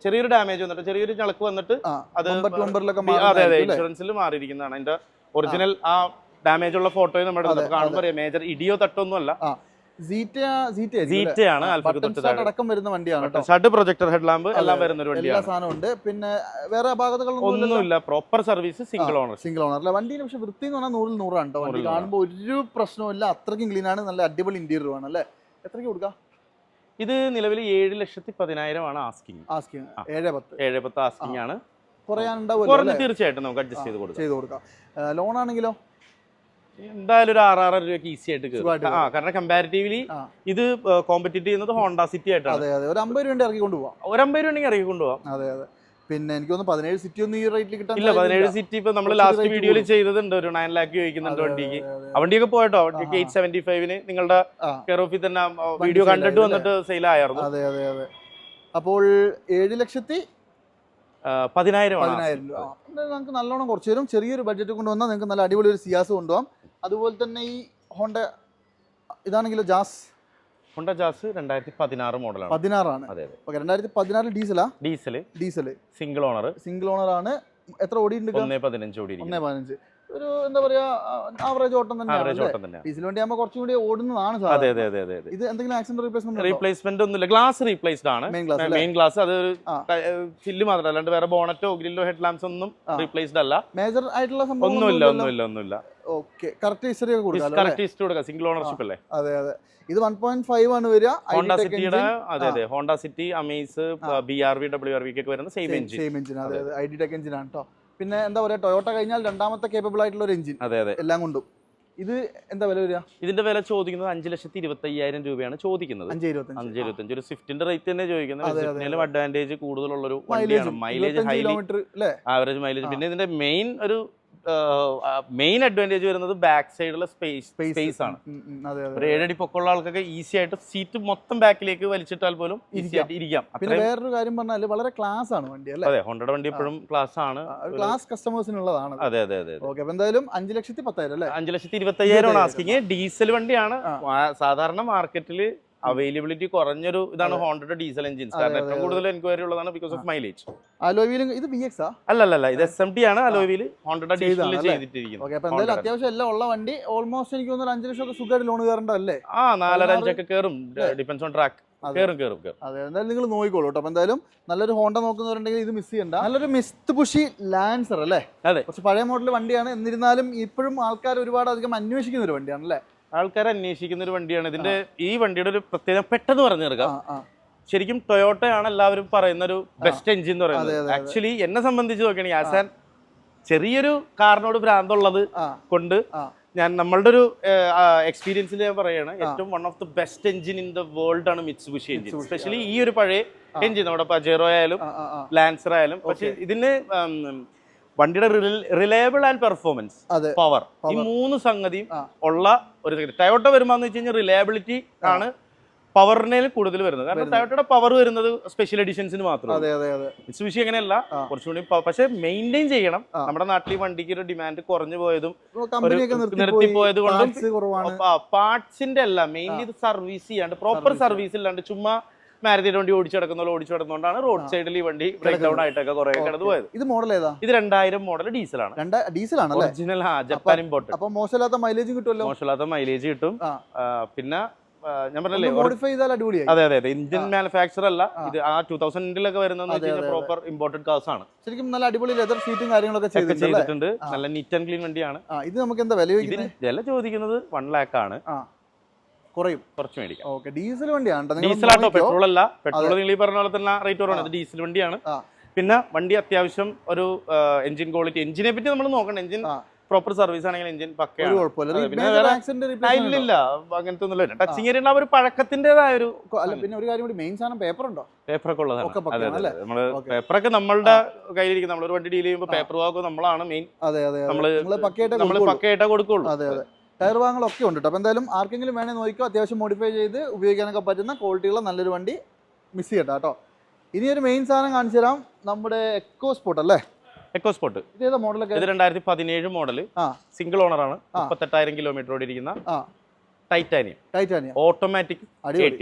ചെറിയൊരു ഡാമേജ് വന്നിട്ട്, ചെറിയൊരു ചളക്ക് വന്നിട്ട് അത് ഇൻഷുറൻസിൽ മാറിയിരിക്കുന്നതാണ്. അതിന്റെ ഒറിജിനൽ ആ ഡാമേജ് ഉള്ള ഫോട്ടോയും നമ്മുടെ കാണുമ്പോൾ മേജർ ഇടിയോ തട്ടൊന്നും അല്ല. അടക്കം വരുന്ന വണ്ടിയാണ്. ഷഡ് പ്രൊജക്ടർ ഹെഡ് ലാമ്പ് എല്ലാം വരുന്ന ഒരു വണ്ടിയാണ്. പിന്നെ വേറെ ഒന്നുമില്ല. പ്രോപ്പർ സർവീസ്, സിംഗിൾ ഓണർ അല്ല വണ്ടിയുടെ. പക്ഷെ വൃത്തി എന്ന് പറഞ്ഞാൽ 100-ൽ 100 ആണ്. വണ്ടി കാണുമ്പോൾ ഒരു പ്രശ്നമില്ല, അത്രയ്ക്കും ക്ലീൻ ആണ്. നല്ല അടിപൊളി ഇന്റീരിയർ ആണ് അല്ലേ? എത്രയ്ക്ക് കൊടുക്കാം? ഇത് നിലവിൽ 7,10,000 ആണ് ആസ്കിങ്. 7,10 ആസ്കിങ് ആണ്. തീർച്ചയായിട്ടും നമുക്ക് അഡ്ജസ്റ്റ് ചെയ്ത് കൊടുക്കാം. ലോൺ ആണെങ്കിലോ എന്തായാലും ഒരു 6,500 രൂപയ്ക്ക് ഈസി ആയിട്ട് കയറും. കാരണം കമ്പാരിറ്റീവ്ലി ഇത് കോമ്പറ്റീറ്റ് ചെയ്യുന്നത് ഹോണ്ട സിറ്റി ആയിട്ടാണ്. ഒരു 50 രൂപ ഇറക്കി കൊണ്ടുപോകാം. ഒരു 50 രൂപ ഉണ്ടെങ്കിൽ ഇറക്കി കൊണ്ടുപോകാം. പിന്നെ എനിക്ക് തോന്നുന്നു 17 സിറ്റി ഒന്നും ഈ റേറ്റിൽ കിട്ടാൻ ഇല്ല. 17 സിറ്റി ഇപ്പൊ നമ്മൾ ലാസ്റ്റ് വീഡിയോയിൽ ചെയ്തതുണ്ട്. ഒരു 9 lakh ചോദിക്കുന്നുണ്ട് വണ്ടിക്ക്. ആ വണ്ടിയൊക്കെ പോയിട്ടോ. 875-ന് നിങ്ങളുടെ കെയർ ഓഫിൽ തന്നെ വീഡിയോ കണ്ടിട്ട് വന്നിട്ട് സെയിൽ ആയിരുന്നു. അപ്പോൾ 7,10,000 രൂപ നമുക്ക് നല്ലോണം കുറച്ച് തരും. ചെറിയൊരു ബഡ്ജറ്റ് കൊണ്ടുവന്നാൽ നിങ്ങൾക്ക് നല്ല അടിപൊളി ഒരു സിയാസ് കൊണ്ടുപോകാം. അതുപോലെ തന്നെ ഈ ഹോണ്ട ഇതാണെങ്കിലോ ഹോണ്ട ജാസ് 2016 മോഡലാണ്. 16 ആണ്. 2016 ഡീസൽ സിംഗിൾ ഓണർ ആണ്. എത്ര ഓടിയിട്ടുണ്ട്? 1.15 ഓടിയിരിക്കുന്നു. 1.15. ഒരു എന്താ പറയാ ആവറേജ് ഓട്ടം തന്നെ. ഡീസൽ വണ്ടി ആകുമ്പോൾ കുറച്ചും കൂടി ഓടുന്നതാണ്. ഇത് എന്തെങ്കിലും ആക്സിഡന്റ് റീപ്ലേസ്മെന്റ് ഒന്നുമില്ല. ഗ്ലാസ് റീപ്ലേസ്ഡ് ആണ്. Main glass. അത് ചില്ല് മാത്രമല്ല, അല്ലാണ്ട് വേറെ ബോണറ്റോ ഗ്രില്ലോ ഹെഡ് ലാംപ്സ് ഒന്നും റീപ്ലേസ്ഡ് അല്ല. മേജർ ആയിട്ടുള്ള ഒന്നുമില്ല. ഓക്കെ, കറക്റ്റ് ഹിസ്റ്ററി ഒക്കെ കൊടുക്കാം. സിംഗിൾ ഓണർഷിപ്പ് അല്ലേ? അതെ. ഇത് 1.5 ആണ് വരിക. ഹോണ്ട സിറ്റിയുടെ Honda city, Amaze, BRV, WRV ഒക്കെ വരുന്ന same engine. ID Tech engine ആണ് കേട്ടോ. പിന്നെ എന്താ പറയാ, ടൊയോട്ട കഴിഞ്ഞാൽ രണ്ടാമത്തെ കേപ്പബിൾ ആയിട്ടുള്ള ഒരു എഞ്ചിൻ. എല്ലാം കൊണ്ടും. ഇത് എന്താ വില വരിക? ഇതിന്റെ വില ചോദിക്കുന്നത് 5,25,000 രൂപയാണ് ചോദിക്കുന്നത്. 5,25,000. ഒരു സ്വിഫ്റ്റിന്റെ റേറ്റ് തന്നെ ചോദിക്കുന്നത്. അഡ്വാൻറ്റേജ് കൂടുതലുള്ള ഒരു വണ്ടിയാണ്. Mileage average mileage. പിന്നെ ഇതിന്റെ മെയിൻ അഡ്വാൻറ്റേജ് വരുന്നത് ബാക്ക് സൈഡിലുള്ള സ്പേസ് ആണ്. ഒരു 7 അടി പൊക്കമുള്ള ആൾക്കൊക്കെ ഈസി ആയിട്ട് സീറ്റ് മൊത്തം ബാക്കിലേക്ക് വലിച്ചിട്ടാൽ പോലും ഈസി ആയിട്ട് ഇരിക്കാം. പിന്നെ വേറൊരു കാര്യം പറഞ്ഞാൽ വളരെ ക്ലാസ് ആണ് വണ്ടി അല്ലേ? അതെ, ഹോണ്ടയുടെ വണ്ടി എപ്പോഴും ക്ലാസ് ആണ്. ക്ലാസ് കസ്റ്റമേഴ്സിനുള്ളതാണ്. അതെ. ഓക്കെ, അപ്പൊ എന്തായാലും 5,10,000 അല്ലേ? 5,25,000 ആണ് ആസ്കിങ്. ഡീസൽ വണ്ടിയാണ്. സാധാരണ മാർക്കറ്റിൽ അവൈലബിലിറ്റി കുറഞ്ഞൊരു ഇതാണ് ഹോണ്ടയുടെ ഡീസൽ എഞ്ചിൻസ്. കാരണം ഏറ്റവും കൂടുതൽ എൻക്വയറി ഉള്ളതാണ് because of mileage. Alloy wheel ഇത് VX ആ? അല്ലല്ല, ഇത് SMT ആണ്. അലോയ് വീൽ ഹോണ്ടയുടെ ഡീസൽ ചെയ്തിട്ടിരിക്കുന്നത്. ഓക്കെ, അപ്പൊ എന്തായാലും അത്യാവശ്യം എല്ലാം ഉള്ള വണ്ടി. ഓൾമോസ്റ്റ് എനിക്ക് തോന്നുന്നു 5 ലക്ഷം ഒക്കെ സുഖമായിട്ട് ലോൺ കയറണ്ടല്ലേ? 4-5 ഒക്കെ കയറും, ഡിപെൻഡ്സ് ഓൺ ട്രാക്ക്. അതെ, എന്തായാലും നിങ്ങൾ നോക്കിക്കോളൂ കേട്ടോ. അപ്പൊ എന്തായാലും നല്ലൊരു ഹോണ്ട നോക്കുന്നവരുണ്ടെങ്കിൽ ഇത് മിസ് ചെയ്യണ്ട. നല്ലൊരു മിസ്തുബുഷി ലാൻസർ അല്ലേ? അതെ, കുറച്ച് പഴയ മോഡൽ വണ്ടിയാണ്. എന്നിരുന്നാലും ഇപ്പോഴും ആൾക്കാർ ഒരുപാട് അധികം അന്വേഷിക്കുന്ന ഒരു വണ്ടിയാണ് അല്ലേ? ആൾക്കാർ അന്വേഷിക്കുന്ന ഒരു വണ്ടിയാണ്. ഇതിന്റെ ഈ വണ്ടിയുടെ ഒരു പ്രത്യേകത പെട്ടെന്ന് പറഞ്ഞു തീർക്കാം. ശരിക്കും ടൊയോട്ടയാണ് എല്ലാവരും പറയുന്ന ഒരു ബെസ്റ്റ് എഞ്ചിൻ എന്ന് പറയുന്നത്. ആക്ച്വലി എന്നെ സംബന്ധിച്ച് നോക്കുകയാണെങ്കിൽ ആസ് ആൻ ചെറിയൊരു കാറിനോട് ഭ്രാന്തുള്ളത് കൊണ്ട് ഞാൻ നമ്മളുടെ ഒരു എക്സ്പീരിയൻസിൽ ഞാൻ പറയുകയാണ്, ഏറ്റവും one of the best engine in the world ആണ് മിത്സുബിഷി എഞ്ചിൻ. എസ്പെഷ്യലി ഈ ഒരു പഴയ എഞ്ചിൻ, നമ്മുടെ പജേറോ ആയാലും ലാൻസർ ആയാലും. പക്ഷെ ഇതിന് വണ്ടിയുടെ റിലയബിൾ ആൻഡ് പെർഫോമൻസ്, പവർ, ഈ 3 സംഗതിയും ഉള്ള ഒരു ടൊയോട്ട വരുമ്പോന്ന് വെച്ച് കഴിഞ്ഞാൽ റിലയബിലിറ്റി ആണ് പവറിനെ കൂടുതൽ വരുന്നത്. കാരണം ടൊയോട്ടയുടെ പവർ വരുന്നത് സ്പെഷ്യൽ എഡിഷൻസിന് മാത്രമേ. മിത്സുബിഷി അങ്ങനെയല്ല, കുറച്ചുകൂടി. പക്ഷെ മെയിൻറ്റെയിൻ ചെയ്യണം. നമ്മുടെ നാട്ടിൽ ഈ വണ്ടിക്ക് ഒരു ഡിമാൻഡ് കുറഞ്ഞു പോയതും നിർത്തിപ്പോയത് കൊണ്ടും പാർട്സിന്റെ അല്ല, മെയിൻലി ഇത് സർവീസ് ചെയ്യാണ്ട്, പ്രോപ്പർ സർവീസ് ഇല്ലാണ്ട് ചുമ്മാ മാരുതിയുടെ വണ്ടി ഓടിച്ചു കിടക്കുന്നതുകൊണ്ടാണ് റോഡ് സൈഡിൽ ഈ വണ്ടി ബ്രേക്ക് ഡൗൺ ആയിട്ടൊക്കെ കുറെ കിടന്നു പോയത്. ഇത് മോഡൽ ഏതാ? ഇത് 2000 മോഡൽ ഡീസലാണ്. ഡീസലാണ് ഒറിജിനൽ, ജപ്പാൻ ഇമ്പോർട്ടഡ്. അപ്പൊ മോശമില്ലാത്ത മൈലേജ് കിട്ടുമല്ലോ? മോശമില്ലാത്ത മൈലേജ് കിട്ടും. പിന്നെ ഞാൻ പറഞ്ഞല്ലേ, മോഡിഫൈ ചെയ്താൽ അടിപൊളിയായി. അതെ, ഇന്ത്യൻ മാനുഫാക്ചർ അല്ല ഇത്. 2000-ിലൊക്കെ വരുന്നത് പ്രോപ്പർ ഇമ്പോർട്ടഡ് കാർസ് ആണ്. ശരിക്കും നല്ല അടിപൊളി ലെതർ സീറ്റും കാര്യങ്ങളൊക്കെ ചെയ്തിട്ടുണ്ട്. നല്ല നീറ്റ് ആൻഡ് ക്ലീൻ വണ്ടിയാണ്. ഇത് നമുക്ക് എന്താ വില ചോദിക്കുന്നത്? 1 lakh ആണ്. കുറച്ച് മേടിക്കാം. ഓക്കെ, ഡീസൽ വണ്ടിയാണ്. ഡീസൽ ആട്ടോ, പെട്രോൾ അല്ല. പെട്രോൾ നിങ്ങൾ ഈ പറഞ്ഞ പോലെ തന്നെ റേറ്റ് കുറവാണ്. ഡീസൽ വണ്ടിയാണ്. പിന്നെ വണ്ടി അത്യാവശ്യം ഒരു എഞ്ചിൻ ക്വാളിറ്റി, എഞ്ചിനെ പറ്റി നമ്മൾ നോക്കണം. എഞ്ചിൻ പ്രോപ്പർ സർവീസ് ആണെങ്കിൽ എഞ്ചിൻ പക്കയാണ്. ഇല്ല, അങ്ങനത്തെ ഒന്നുമില്ല. ടച്ചിങ് ഏരിയ ഒരു പഴക്കത്തിന്റേതായ ഒരു. പിന്നെ ഒരു കാര്യം കൂടി, മെയിൻ സാധനം പേപ്പർ ഉണ്ടോ? പേപ്പറൊക്കെ ഉള്ളതാണ്. നമ്മള് പേപ്പറൊക്കെ നമ്മളുടെ കയ്യിലിരിക്കും. നമ്മളൊരു വണ്ടി ഡീൽ ചെയ്യുമ്പോൾ പേപ്പർ വാക്കും നമ്മളാണ് മെയിൻ. നമ്മള് പക്കയായിട്ടേ കൊടുക്കുള്ളൂ. ടയർ ഭാഗങ്ങളൊക്കെ ഉണ്ട് കേട്ടോ. അപ്പോൾ എന്തായാലും ആർക്കെങ്കിലും വേണേൽ നോക്കിക്കോ. അത്യാവശ്യം മോഡിഫൈ ചെയ്ത് ഉപയോഗിക്കാനൊക്കെ പറ്റുന്ന ക്വാളിറ്റിയുള്ള നല്ലൊരു വണ്ടി മിസ് ചെയ്യട്ടോ കേട്ടോ. ഇനി ഒരു മെയിൻ സാധനം കാണിച്ചു തരാം. നമ്മുടെ എക്കോ സ്പോർട്ട് അല്ലേ? എക്കോ സ്പോർട്ട് ഇത് 2017 മോഡൽ, സിംഗിൾ ഓണർ ആണ്. 38,000 കിലോമീറ്റർ ഓടിയിരിക്കുന്ന ടൈറ്റാനിയം ഓട്ടോമാറ്റിക്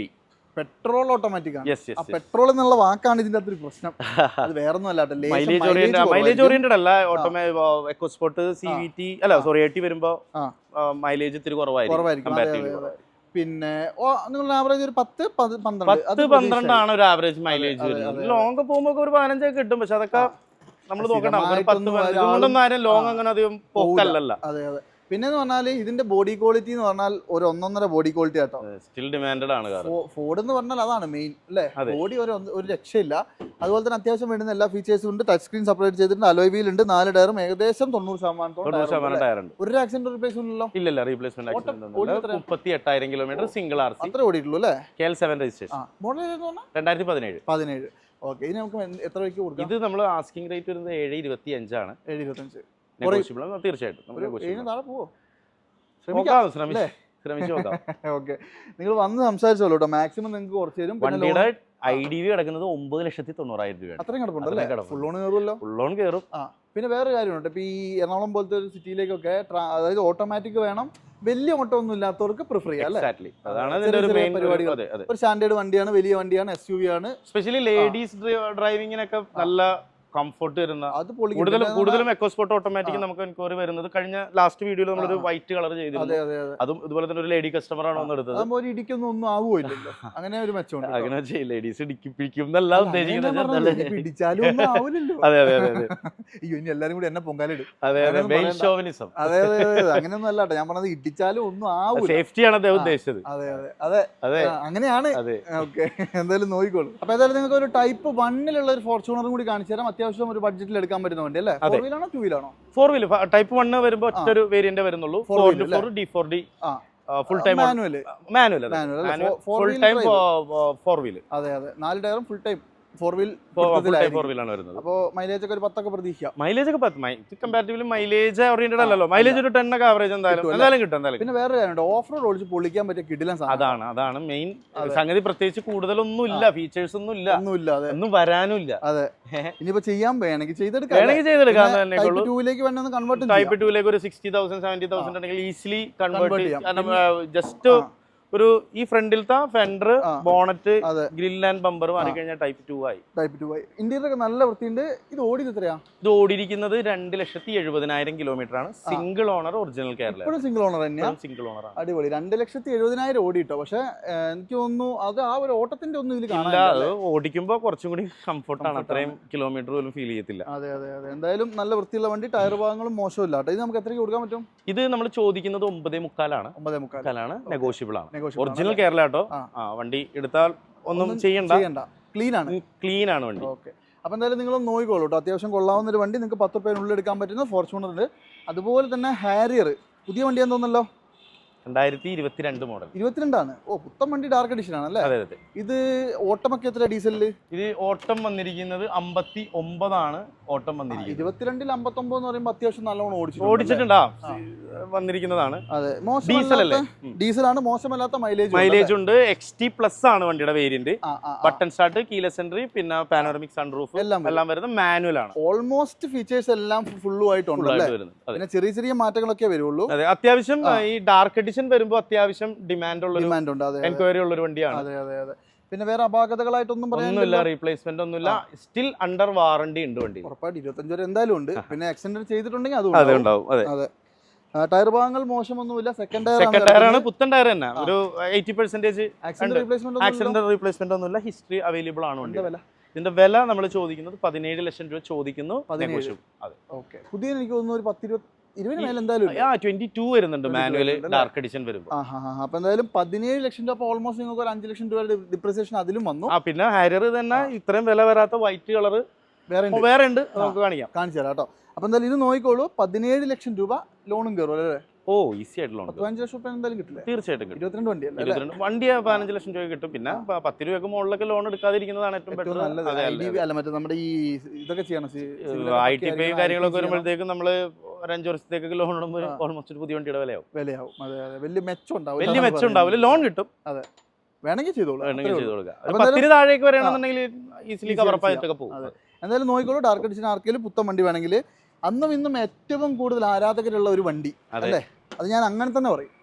പെട്രോൾ ഓട്ടോമാറ്റിക് ആണ്. പെട്രോൾ എന്നുള്ള വാക്കാണ് ഇതിന്റെ അകത്തൊരു പ്രശ്നം. അത് വേറൊന്നും അല്ല. മൈലേജ് ഓറിയന്റഡ് അല്ല. എക്കോ സ്പോർട്ട് CVT അല്ല, സോറി, 80 വരുമ്പോ മൈലേജ് ഇത്തിരി കുറവായിരിക്കും. പിന്നെ നിങ്ങൾ ആവറേജ് ഒരു 10-12 ആണ് ഒരു ആവറേജ് മൈലേജ് വരുന്നത്. ലോങ് പോകുമ്പോ ഒരു 15 കിട്ടും. പക്ഷെ അതൊക്കെ നമ്മൾ നോക്കണം. 10-15 ആരും ലോങ് അങ്ങനെ അധികം പോക്കല്ല. അതെ. പിന്നെ പറഞ്ഞാൽ ഇതിന്റെ ബോഡി ക്വാളിറ്റി എന്ന് പറഞ്ഞാൽ ഒരു 1.5 ബോഡി ക്വാളിറ്റി ആട്ടോ. സ്റ്റിൽ ഡിമാൻഡഡ് ആണ്. ഫോർഡ് എന്ന് പറഞ്ഞാൽ അതാണ് മെയിൻ അല്ലേ? ബോഡി ഒരു രക്ഷയില്ല. അതുപോലെ തന്നെ അത്യാവശ്യം വേണ്ടുന്ന എല്ലാ ഫീച്ചേഴ്സും ഉണ്ട്. ടച്ച് സ്ക്രീൻ സെപ്പറേറ്റ് ചെയ്തിട്ടുണ്ട്. അലോയ് വീൽ ഉണ്ട്. 4 ടയറും ഏകദേശം 90% ടയർ ഉണ്ട്. ഒരു ആക്സിഡന്റ് റിപ്ലേസ്മെന്റ് ഇല്ല. റീപ്ലേസ്മെന്റ് 38,000 കിലോമീറ്റർ സിംഗിൾ RC അത്ര ഓടിയിട്ടുള്ളൂ അല്ലേ? KL7 registration. മോഡൽ 2017. ഓക്കെ, ഇനി നമുക്ക് എത്ര രൂപയ്ക്ക് കൊടുക്കാം? ഇത് നമ്മൾ ആസ്കിംഗ് റേറ്റ് വരുന്നത് 7.25 ആണ്. 7.25 തീർച്ചയായിട്ടും ശ്രമിച്ചു നോക്കാം. ഓക്കെ, നിങ്ങൾ വന്ന് സംസാരിച്ചോളൂ കേട്ടോ. മാക്സിമം നിങ്ങൾക്ക് കുറച്ച് തരും. വണ്ടിയുടെ IDV കിടക്കുന്നത് 9,90,000 രൂപ. അത്രയും കിടപ്പുണ്ടല്ലേ? ഫുൾ ലോൺ കയറുമല്ലോ? ഫുൾ ലോൺ കയറും. പിന്നെ വേറെ കാര്യമുണ്ട്. ഇപ്പൊ ഈ എറണാകുളം പോലത്തെ ഒരു സിറ്റിയിലേക്കൊക്കെ അതായത് ഓട്ടോമാറ്റിക് വേണം, വലിയ ഓട്ടോ ഒന്നും ഇല്ലാത്തവർക്ക് പ്രിഫർ ചെയ്യാം അല്ലേ? പരിപാടികൾ. ഒരു സ്റ്റാൻഡേർഡ് വണ്ടിയാണ്, വലിയ വണ്ടിയാണ്, SUV ആണ്. സ്പെഷ്യലി ലേഡീസ് ഡ്രൈവിങ്ങിനൊക്കെ നല്ല കംഫർട്ട് വരുന്ന, കൂടുതലും എക്കോ സ്പോർട്ട് ഓട്ടോമാറ്റിക് നമുക്ക് എൻക്വയറി വരുന്നത്. കഴിഞ്ഞ ലാസ്റ്റ് വീഡിയോയിൽ നമ്മളൊരു വൈറ്റ് കളർ ചെയ്തിരുന്നു. അതും ഇതുപോലെ തന്നെ ഒരു ലേഡി കസ്റ്റമർ ആണ് വന്നെടുത്തത്. ഇടിക്കൊന്നും ആവുമല്ലോ, അങ്ങനെ ഒരു മെച്ചമുണ്ട്. അങ്ങനെ ലേഡീസ് ഇടിപ്പിക്കും എന്നല്ല ഉദ്ദേശിക്കുന്നത്. ഇനി എല്ലാരും കൂടി എന്നെ പൊങ്കാലിടും. അതെ, അങ്ങനെയൊന്നും അല്ലാട്ടോ ഞാൻ പറഞ്ഞത്. ഇടിച്ചാലും ഒന്നും ആവും. സേഫ്റ്റിയാണ് അദ്ദേഹം ഉദ്ദേശിച്ചത്. അതെ, അങ്ങനെയാണ്. ഓക്കെ, എന്തായാലും നോക്കിക്കോളൂ. അപ്പൊ ഏതായാലും നിങ്ങൾക്ക് ഒരു ടൈപ്പ് 1 ഒരു ഫോർച്യൂണറും കൂടി കാണിച്ചു തരാം. അത്യാവശ്യം ഒരു ബഡ്ജറ്റിൽ എടുക്കാൻ പറ്റുന്ന വണ്ടി അല്ലേ? 4 വീലാണോ 2 വീലാണോ? 4 വീൽ. ടൈപ്പ് 1 വരുമ്പോൾ ഒറ്റൊരു വേരിയന്റ് വരുന്നുള്ളൂ. 4x4 D4D full time manual. Full time 4 wheel. അതെ, 4 ടയറും ഫുൾ ടൈം 4 വീൽ ആണ് വരുന്നത്. അപ്പോൾ മൈലേജ് ഒക്കെ ഒരു 10 ഒക്കെ പ്രതീക്ഷിക്കാം. മൈലേജ് ഒക്കെ 10 കമ്പാരിറ്റീവ്ലി മൈലേജ് ഓറിയന്റഡ് അല്ലല്ലോ. മൈലേജ് ഒരു 10 ഒക്കെ ആവറേജ് എന്തായാലും കിട്ടും. പിന്നെ വേറെ കാര്യമുണ്ട്, ഓഫ് റോഡ് ഓടിച്ച് പൊളിക്കാൻ പറ്റിയ കിടിലൻ സാധനം. അതാണ് മെയിൻ സംഗതി. പ്രത്യേകിച്ച് കൂടുതലൊന്നും ഇല്ല, ഫീച്ചേഴ്സ് ഒന്നും ഇല്ല, ഒന്നും വരാനും ഇല്ല. അതെ, ഇനിയിപ്പോ ചെയ്യാൻ വേണമെങ്കിൽ ചെയ്തെടുക്കാം. Type 2 ലേക്ക് വേണമെന്ന് കൺവേർട്ട് Type 2 ലേക്ക് ഒരു 60,000 70,000 ഉണ്ടെങ്കിൽ ഈസിലി കൺവേർട്ട് ചെയ്യാം. കാരണം ജസ്റ്റ് ഒരു ഈ ഫ്രണ്ടിലത്തെ ഫെൻഡർ, ബോണറ്റ്, അതെ. ഗ്രിൽ ആൻഡ് ബമ്പർ മാറി കഴിഞ്ഞാൽ ടൈപ്പ് 2 ആയി. ടൈപ്പ് 2 ആയി. ഇന്റീരിയർ ഒക്കെ നല്ല വൃത്തിയുണ്ട്. ഇത് ഓടിയത് എത്രയാ? ഇത് ഓടിയിരിക്കുന്നത് 2,70,000 കിലോമീറ്റർ ആണ്. Single owner, original Kerala. ഇപ്പോഴും സിംഗിൾ ഓണർ തന്നെയാ. സിംഗിൾ ഓണർ ആണ്. അടിപൊളി. 2,70,000 ഓടിട്ടോ. പക്ഷെ എനിക്ക് തോന്നുന്നു അത് ആ ഒരു ഓട്ടത്തിന്റെ ഒന്നും ഇതിൽ ഇല്ല, അത് ഓടിക്കുമ്പോൾ കുറച്ചും കൂടി കംഫർട്ടാണ്. അത്രയും കിലോമീറ്റർ പോലും ഫീൽ ചെയ്യത്തില്ല. അതെ അതെ അതെ. എന്തായാലും നല്ല വൃത്തിയുള്ള വണ്ടി. ടയർ ഭാഗങ്ങളും മോശമില്ല കേട്ടോ. ഇത് നമുക്ക് എത്രയ്ക്ക് കൊടുക്കാൻ പറ്റും? ഇത് നമ്മൾ ചോദിക്കുന്നത് 9.25 ആണ്. 9.25 ആണ്. നെഗോഷ്യബിൾ ആണ്. ഒറിജിനൽ കേരള കേട്ടോ. വണ്ടി എടുത്താൽ ഒന്നും ചെയ്യണ്ട. ക്ലീൻ ആണ്. ക്ലീൻ ആണ് വണ്ടി. ഓക്കെ. അപ്പോൾ എന്തായാലും നിങ്ങൾ നോക്കിക്കോളൂ കേട്ടോ. അത്യാവശ്യം കൊള്ളാവുന്ന ഒരു വണ്ടി. നിങ്ങൾക്ക് 10 രൂപയിനുള്ളിൽ എടുക്കാൻ പറ്റുന്ന ഫോർച്യൂണർ ഉണ്ട്. അതുപോലെ തന്നെ ഹാരിയർ പുതിയ വണ്ടിയാന്ന് തോന്നുന്നല്ലോ. 2022 മോഡൽ. 22 ഓ, പുത്തൻ വണ്ടി. ഡാർക്ക് എഡിഷൻ ആണല്ലേ? അതെ അതെ. ഇത് ഓട്ടമൊക്കെ എത്ര ഡീസലില്? ഇത് ഓട്ടം വന്നിരിക്കുന്നത് 59 ആണ് ഓട്ടം വന്നിരിക്കുന്നത്. 22-ൽ 59 എന്ന് പറയുമ്പോൾ അത്യാവശ്യം നല്ലോണം ഓടിച്ചിട്ടുണ്ടാ വന്നിരിക്കുന്നതാണ്. അതെ. ഡീസൽ അല്ലേ? ഡീസലാണ്. മോശമല്ലാത്ത മൈലേജ് ഉണ്ട്. XT പ്ലസ് ആണ് വണ്ടിയുടെ variant. Button start, keyless entry, പിന്നെ പാനോറമിക് സൺറൂഫ് എല്ലാം വരുന്നത് മാനുവൽ ആണ്. ഓൾമോസ്റ്റ് ഫീച്ചേഴ്സ് എല്ലാം ഫുള്ളും ആയിട്ടുണ്ട്. പിന്നെ ചെറിയ ചെറിയ മാറ്റങ്ങളൊക്കെ വരുള്ളൂ. അതെ. അത്യാവശ്യം ഈ ഡാർക്ക് എഡിഷൻ വരുമ്പോൾ അത്യാവശ്യം ഡിമാൻഡ് ഉണ്ട്. എൻക്വയറി ഉള്ള ഒരു വണ്ടിയാണ്. അതെ അതെ അതെ. പിന്നെ വേറെ അപാകതകളായിട്ടൊന്നും പറയാനില്ല. റീപ്ലേസ്മെന്റ് ഒന്നുമില്ല. സ്റ്റിൽ അണ്ടർ വാറണ്ടി ഉണ്ട് വണ്ടി. ഉറപ്പായിട്ട് 25 വരെ എന്തായാലും ഉണ്ട്. പിന്നെ എക്സ്റ്റൻഡ് ചെയ്തിട്ടുണ്ടെങ്കിൽ അതും ഉണ്ടാവും. അതെ. ടയർ ഭാഗങ്ങൾ മോശമൊന്നുമില്ല. സെക്കൻഡ് ടയർ ആണ്. പുത്തൻ ടയർ തന്നെ. ഒരു 80% ആക്സിഡന്റ് റീപ്ലേസ്മെന്റ് ഒന്നുമില്ല. ഹിസ്റ്ററി അവൈലബിൾ ആണ് വണ്ടി. ഇതിന്റെ വില നമ്മൾ ചോദിക്കുന്നത് 17 ലക്ഷം രൂപ ചോദിക്കുന്നു. ഓക്കെ. പുതിയ എനിക്ക് തോന്നുന്നു ഒരു 10-20 മേലെ എന്തായാലും 22 വരുന്നുണ്ട് മാനുവൽ ഡാർക്ക് എഡിഷൻ വരുമ്പോൾ. അപ്പൊ എന്തായാലും 17 ലക്ഷം രൂപ. ഓൾമോസ്റ്റ് നിങ്ങൾക്ക് ഒരു 5 ലക്ഷം രൂപയുടെ ഡിപ്രിസിയേഷൻ അതിലും വന്നു. പിന്നെ ഹാരിയർ തന്നെ ഇത്രയും വില വരാത്ത വൈറ്റ് കളർ വേറെ ഉണ്ട്. നമുക്ക് കാണിച്ചു തരാം കേട്ടോ. അപ്പൊ എന്തായാലും ഇത് നോക്കിക്കോളൂ. 17 ലക്ഷം രൂപ ലോണും കയറും അല്ലേ? ഓ, ഈസി ആയിട്ട് ലോൺ. 15 ലക്ഷം രൂപ എന്തായാലും കിട്ടില്ല? തീർച്ചയായിട്ടും. 22 വണ്ടിയല്ലേ? 22 15 ലക്ഷം രൂപ കിട്ടും. പിന്നെ 10 രൂപയ്ക്ക് മുകളിലൊക്കെ ലോൺ എടുക്കാതിരിക്കുന്നതാണ് ഏറ്റവും ബെറ്റർ. നമ്മുടെ ഈ ഇതൊക്കെ ചെയ്യണം. ITP കാര്യങ്ങളൊക്കെ വരുമ്പോഴത്തേക്കും നമ്മള് ഒരു 5 വർഷത്തേക്ക് ലോൺ ഇടുമ്പോൾ ഓൾമോസ്റ്റ് പുതിയ വണ്ടിയുടെ വിലയാവും. അതെ അതെ. വലിയ മെച്ചം ഉണ്ടാവില്ല. ലോൺ കിട്ടും. അതെ. വേണമെങ്കിൽ ചെയ്തു കൊടുക്കാം. 10 താഴേക്ക് വരികയാണെന്നുണ്ടെങ്കിൽ ഈസിലി കവറപ്പായിട്ടൊക്കെ പോകും. എന്തായാലും നോക്കിക്കോളൂ. ഡാർക്ക് എഡിഷൻ ആർക്കെങ്കിലും പുത്തൻ വണ്ടി വേണമെങ്കിൽ അന്നും ഇന്നും ഏറ്റവും കൂടുതൽ ആരാധകരുള്ള ഒരു വണ്ടി അല്ലേ? അത് ഞാൻ അങ്ങനെ തന്നെ പറയും.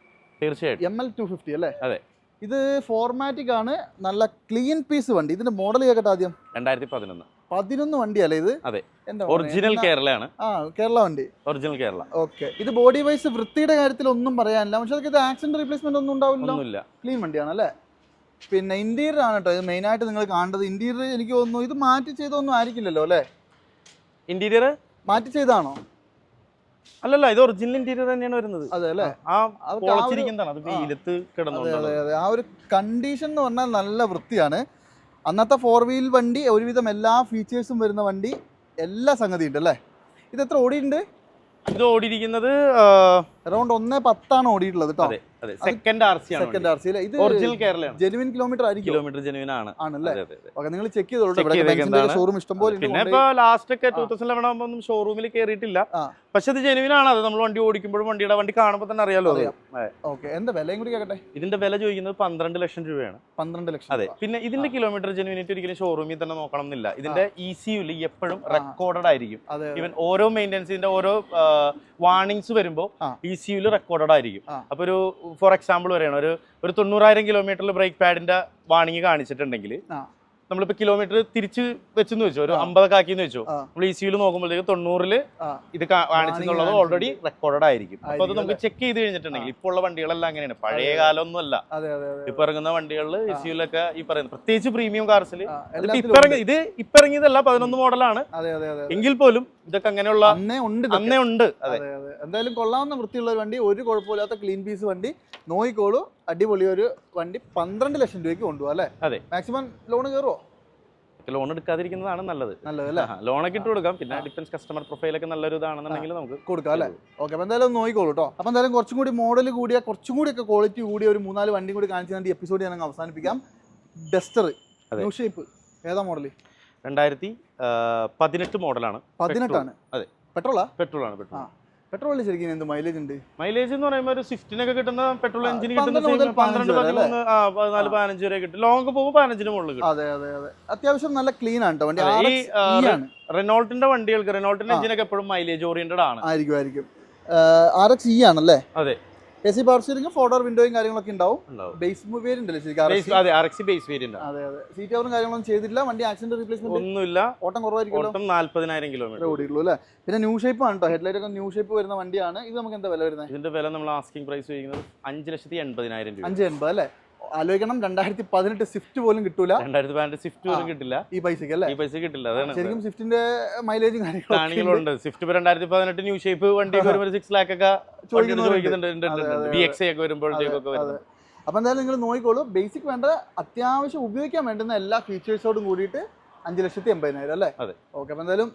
തീർച്ചയായിട്ടും. ML 250 അല്ലേ? അതെ. ഇത് ഫോർമാറ്റിക് ആണ്. നല്ല ക്ലീൻ പീസ് വണ്ടി. ഇതിന്റെ മോഡൽ കേട്ടെ ആദ്യം. 2011 വണ്ടിയല്ലേ ഇത്? അതെ. ഒറിജിനൽ കേരളയാണ്. കേരള വണ്ടി. ഒറിജിനൽ കേരള. ഓക്കെ. ഇത് ബോഡി വൈസ് വൃത്തിയുടെ കാര്യത്തിൽ ഒന്നും പറയാനില്ല. പക്ഷെ ഇത് ആക്സിഡന്റ് റീപ്ലേസ്മെന്റ് ഒന്നും ഉണ്ടാവില്ല. ക്ലീൻ വണ്ടിയാണ് അല്ലേ? പിന്നെ ഇന്റീരിയർ ആണ് കേട്ടോ ഇത് മെയിൻ ആയിട്ട് നിങ്ങൾ കാണേണ്ടത്. ഇന്റീരിയർ എനിക്ക് തോന്നുന്നു ഇത് മാറ്റി ചെയ്തൊന്നും ആയിരിക്കില്ലല്ലോ അല്ലേ? ഇന്റീരിയർ മാറ്റി ചെയ്താണോ? അല്ലല്ല, ഇത് ഒറിജിനൽ ഇന്റീരിയർ തന്നെയാണ് വരുന്നത്. അതെ അല്ലേ? ആ ഒരു കണ്ടീഷൻ എന്ന് പറഞ്ഞാൽ നല്ല വൃത്തിയാണ്. അന്നത്തെ 4 വീൽ വണ്ടി ഒരുവിധം എല്ലാ ഫീച്ചേഴ്സും വരുന്ന വണ്ടി, എല്ലാ സംഗതി ഉണ്ട് അല്ലേ? ഇത് എത്ര ഓടിയിട്ടുണ്ട്? ഇത് ഓടിയിരിക്കുന്നത് അറൗണ്ട് 1.10 ഓടിയിട്ടുള്ളത് കേട്ടോ. സെക്കൻഡ് RC ആണ്. ഇത് ഒറിജിനൽ കേരളയാണ്. ജെനുവിൻ കിലോമീറ്റർ ആയിരിക്കും. കിലോമീറ്റർ ജെനുവിൻ ആണല്ലേ? ഓക്കെ. നിങ്ങൾ ചെക്ക് ചെയ്തോളൂ. ഷോറൂം ഇഷ്ടംപോലെ. പിന്നെ ഇപ്പൊ ലാസ്റ്റ് ഒക്കെ 2011 ആകുമ്പോൾ ഷോറൂമിൽ കയറിയിട്ടില്ല. പക്ഷെ ഇത് ജെനുവിൻ ആണ്. അത് നമ്മൾ വണ്ടി ഓടിക്കുമ്പോഴും വണ്ടി കാണുമ്പോൾ തന്നെ അറിയാലോ. ഓക്കെ. എന്താ വിലയും കൂടി കേട്ടെ? ഇതിന്റെ വില ചോദിക്കുന്നത് 12 ലക്ഷം രൂപയാണ്. 12 ലക്ഷം. അതെ. പിന്നെ ഇതിന്റെ കിലോമീറ്റർ ജെനുവിനിറ്റി ഒരിക്കലും ഷോറൂമിൽ തന്നെ നോക്കണം എന്നില്ല. ഇതിന്റെ ECU എപ്പോഴും റെക്കോർഡഡ് ആയിരിക്കും. ഈവൻ ഓരോ മെയിൻ്റെനൻസിന്റെ ഓരോ വാർണിംഗ്സ് വരുമ്പോൾ ECU റെക്കോർഡഡ് ആയിരിക്കും. അപ്പൊ ഒരു ഫോർ എക്സാമ്പിൾ പറയണം, ഒരു 90,000 കിലോമീറ്ററിൽ ബ്രേക്ക് പാഡിന്റെ വാർണിംഗ് കാണിച്ചിട്ടുണ്ടെങ്കിൽ നമ്മളിപ്പോ കിലോമീറ്റർ തിരിച്ച് വെച്ചെന്ന് വെച്ചോ, ഒരു 50 ആക്കിയെന്ന് വെച്ചോ, നമ്മൾ ECU നോക്കുമ്പോഴത്തേക്ക് 90 ഇത് കാണിച്ചെന്നുള്ളത് ഓൾറെഡി റെക്കോർഡഡ് ആയിരിക്കും. അപ്പൊ അത് നമുക്ക് ചെക്ക് ചെയ്ത് കഴിഞ്ഞിട്ടുണ്ടെങ്കിൽ ഇപ്പോൾ ഉള്ള വണ്ടികളെല്ലാം അങ്ങനെയാണ്. പഴയ കാലമൊന്നും അല്ല. ഇപ്പൊ ഇറങ്ങുന്ന വണ്ടികളിൽ ECU ഈ പറയുന്നത് പ്രത്യേകിച്ച് പ്രീമിയം കാർസിൽ ഇത് ഇപ്പൊ ഇറങ്ങിയതല്ല, 11 മോഡലാണ്. എങ്കിൽ പോലും ഇതൊക്കെ അങ്ങനെയുള്ള അന്നേ ഉണ്ട്. എന്തായാലും കൊള്ളാവുന്ന വൃത്തിയുള്ള ഒരു വണ്ടി, ഒരു കുഴപ്പമില്ലാത്ത ക്ലീൻ പീസ് വണ്ടി. നോക്കിക്കോളൂ. അടിപൊളി ഒരു വണ്ടി. 12 ലക്ഷം രൂപയ്ക്ക് കൊണ്ടുപോകാം അല്ലേ? അതെ. മാക്സിമം ലോൺ കയറുമോ? ലോൺ എടുക്കാതിരിക്കുന്നതാണ് നല്ലത്. ലോണൊക്കെ ഇട്ട് കൊടുക്കാം. പിന്നെ ഡിഫൻസ് കസ്റ്റമർ പ്രൊഫൈലൊക്കെ നല്ലൊരു ഇതാണെന്നുണ്ടെങ്കിൽ നമുക്ക് കൊടുക്കാം അല്ലേ? ഓക്കെ. അപ്പോൾ എന്തായാലും നോക്കിക്കോളൂ കേട്ടോ. അപ്പോൾ എന്തായാലും കുറച്ചും കൂടി മോഡൽ കൂടിയ, കുറച്ചും കൂടിയൊക്കെ ക്വാളിറ്റി കൂടിയ ഒരു 3-4 വണ്ടി കൂടി കാണിച്ചു ഈ എപ്പിസോഡ് ഞാൻ അവസാനിപ്പിക്കാം. ഡസ്റ്റർ ന്യൂ ഷേപ്പ് ഏതാ മോഡൽ? 2018 മോഡലാണ്. 18 ആണ്. അതെ. പെട്രോളാണ്. പെട്രോൾ ശരിക്കും എന്ത് മൈലേജ് ഉണ്ട്? മൈലേജ് എന്ന് പറയുമ്പോൾ ഒരു സ്വിഫ്റ്റിനൊക്കെ കിട്ടുന്ന പെട്രോൾ എഞ്ചിന് കിട്ടുന്ന 14-15 വരെ കിട്ടും. ലോങ് പോകുമ്പോൾ 15 മുകളിൽ കിട്ടും. അതെ അതെ അതെ. അത്യാവശ്യം നല്ല ക്ലീൻ ആണ് വണ്ടി. റെനോൾട്ടിന്റെ വണ്ടികൾക്ക്, റെനോൾട്ടിന്റെ എഞ്ചിനൊക്കെ എപ്പോഴും മൈലേജ് ഓറിയന്റഡ് ആണ്. ആയിരിക്കും. RX E ആണല്ലേ? അതെ. AC പവർ സ്റ്റിയറിംഗ് 4 വിൻഡോയും കാര്യങ്ങളൊക്കെ ഉണ്ടാവും. ബേസ് വേരിയന്റ് അല്ലേ ശരിക്കും? അതെ, RX ബേസ് വേരിയന്റ് ആണ്. അതെ അതെ. സീറ്റ് കവറും കാര്യങ്ങളൊന്നും ചെയ്തിട്ടില്ല. വണ്ടി ആക്സിഡന്റ് റീപ്ലേസ്മെന്റ് ഒന്നുമില്ല. ഓട്ടം കുറവായിരിക്കുമല്ലോ. ഓട്ടം 40,000 കിലോമീറ്റർ ഓടിയുള്ളൂ അല്ലേ? പിന്നെ ന്യൂ ഷേപ്പ് ആണ് കേട്ടോ. ഹെഡ്ലൈറ്റ് ഒക്കെ ന്യൂ ഷേപ്പ് വരുന്ന വണ്ടിയാണ്. ഇത് നമുക്ക് എന്താ വില വരുന്നത്? ഇതിന്റെ വില നമ്മൾ ആസ്കിംഗ് പ്രൈസ് ചെയ്യുന്നത് 5,80,000 രൂപ. 580 അല്ലേ? ആലോചിക്കണം, 2018 സ്വിഫ്റ്റ് പോലും കിട്ടൂല. 2018 സ്വിഫ്റ്റ് പോലും കിട്ടില്ല ഈ പൈസക്ക് അല്ലേ? ഈ പൈസ കിട്ടില്ല. അതാണ് ശരിക്കും സ്വിഫ്റ്റിന്റെ മൈലേജും കാര്യങ്ങളുണ്ട്. സ്വിഫ്റ്റ് 2018 ന്യൂ ഷേപ്പ് വണ്ടി വരുമ്പോൾ 6 lakh ഒക്കെ ചോദിക്കുന്നുണ്ട്. VXA ഒക്കെ വരുമ്പോഴത്തേക്കൊക്കെ വരുന്നത്. അപ്പൊ എന്തായാലും നിങ്ങൾ നോക്കിക്കോളൂ. ബേസിക് വേണ്ട അത്യാവശ്യം ഉപയോഗിക്കാൻ വേണ്ടുന്ന എല്ലാ ഫീച്ചേഴ്സോടും കൂടിയിട്ട് 5,80,000 അല്ലേ? അതെ. ഓക്കെ. അപ്പൊ എന്തായാലും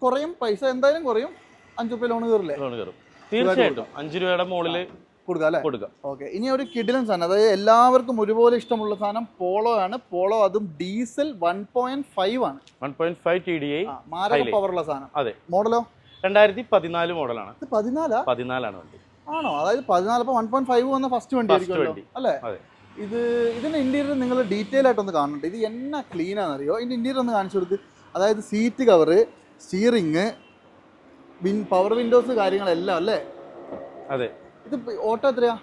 കുറയും, പൈസ എന്തായാലും കുറയും. 5 രൂപ ലോൺ കയറില്ലേ? ലോൺ കയറും തീർച്ചയായിട്ടും. 5 രൂപയുടെ മുകളിൽ കൊടുക്കാം അല്ലേ? കൊടുക്കാം. ഓക്കെ. ഇനി ഒരു കിഡിലൻ സാധനം, അതായത് എല്ലാവർക്കും ഒരുപോലെ ഇഷ്ടമുള്ള സാധനം പോളോ ആണ്. പോളോ അതും ഡീസൽ 1.5 ആണ്. 1.5 TDI മാരക പവറുള്ള സാധനം. അതെ. മോഡലോ 2014 മോഡലാണ്. 14 ആണ് വണ്ടി. ആണോ? അതായത് 14 അപ്പോൾ 1.5 വന്ന ഫസ്റ്റ് വണ്ടി ആയിരിക്കുമല്ലോ അല്ലേ? ഇതിന്റെ ഇന്റീരിയർ നിങ്ങൾ ഡീറ്റെയിൽ ആയിട്ടൊന്ന് കാണുന്നുണ്ട്. ഇത് എന്നാ ക്ലീൻ ആണെന്നറിയോ? ഇതിന്റെ ഇന്റീരിയർ ഒന്ന് കാണിച്ചു കൊടുത്ത്. അതായത് seat cover, steering, power Windows കാര്യങ്ങളെല്ലാം അല്ലേ? അതെ. ഇത് ഓട്ടോ എത്രയാ?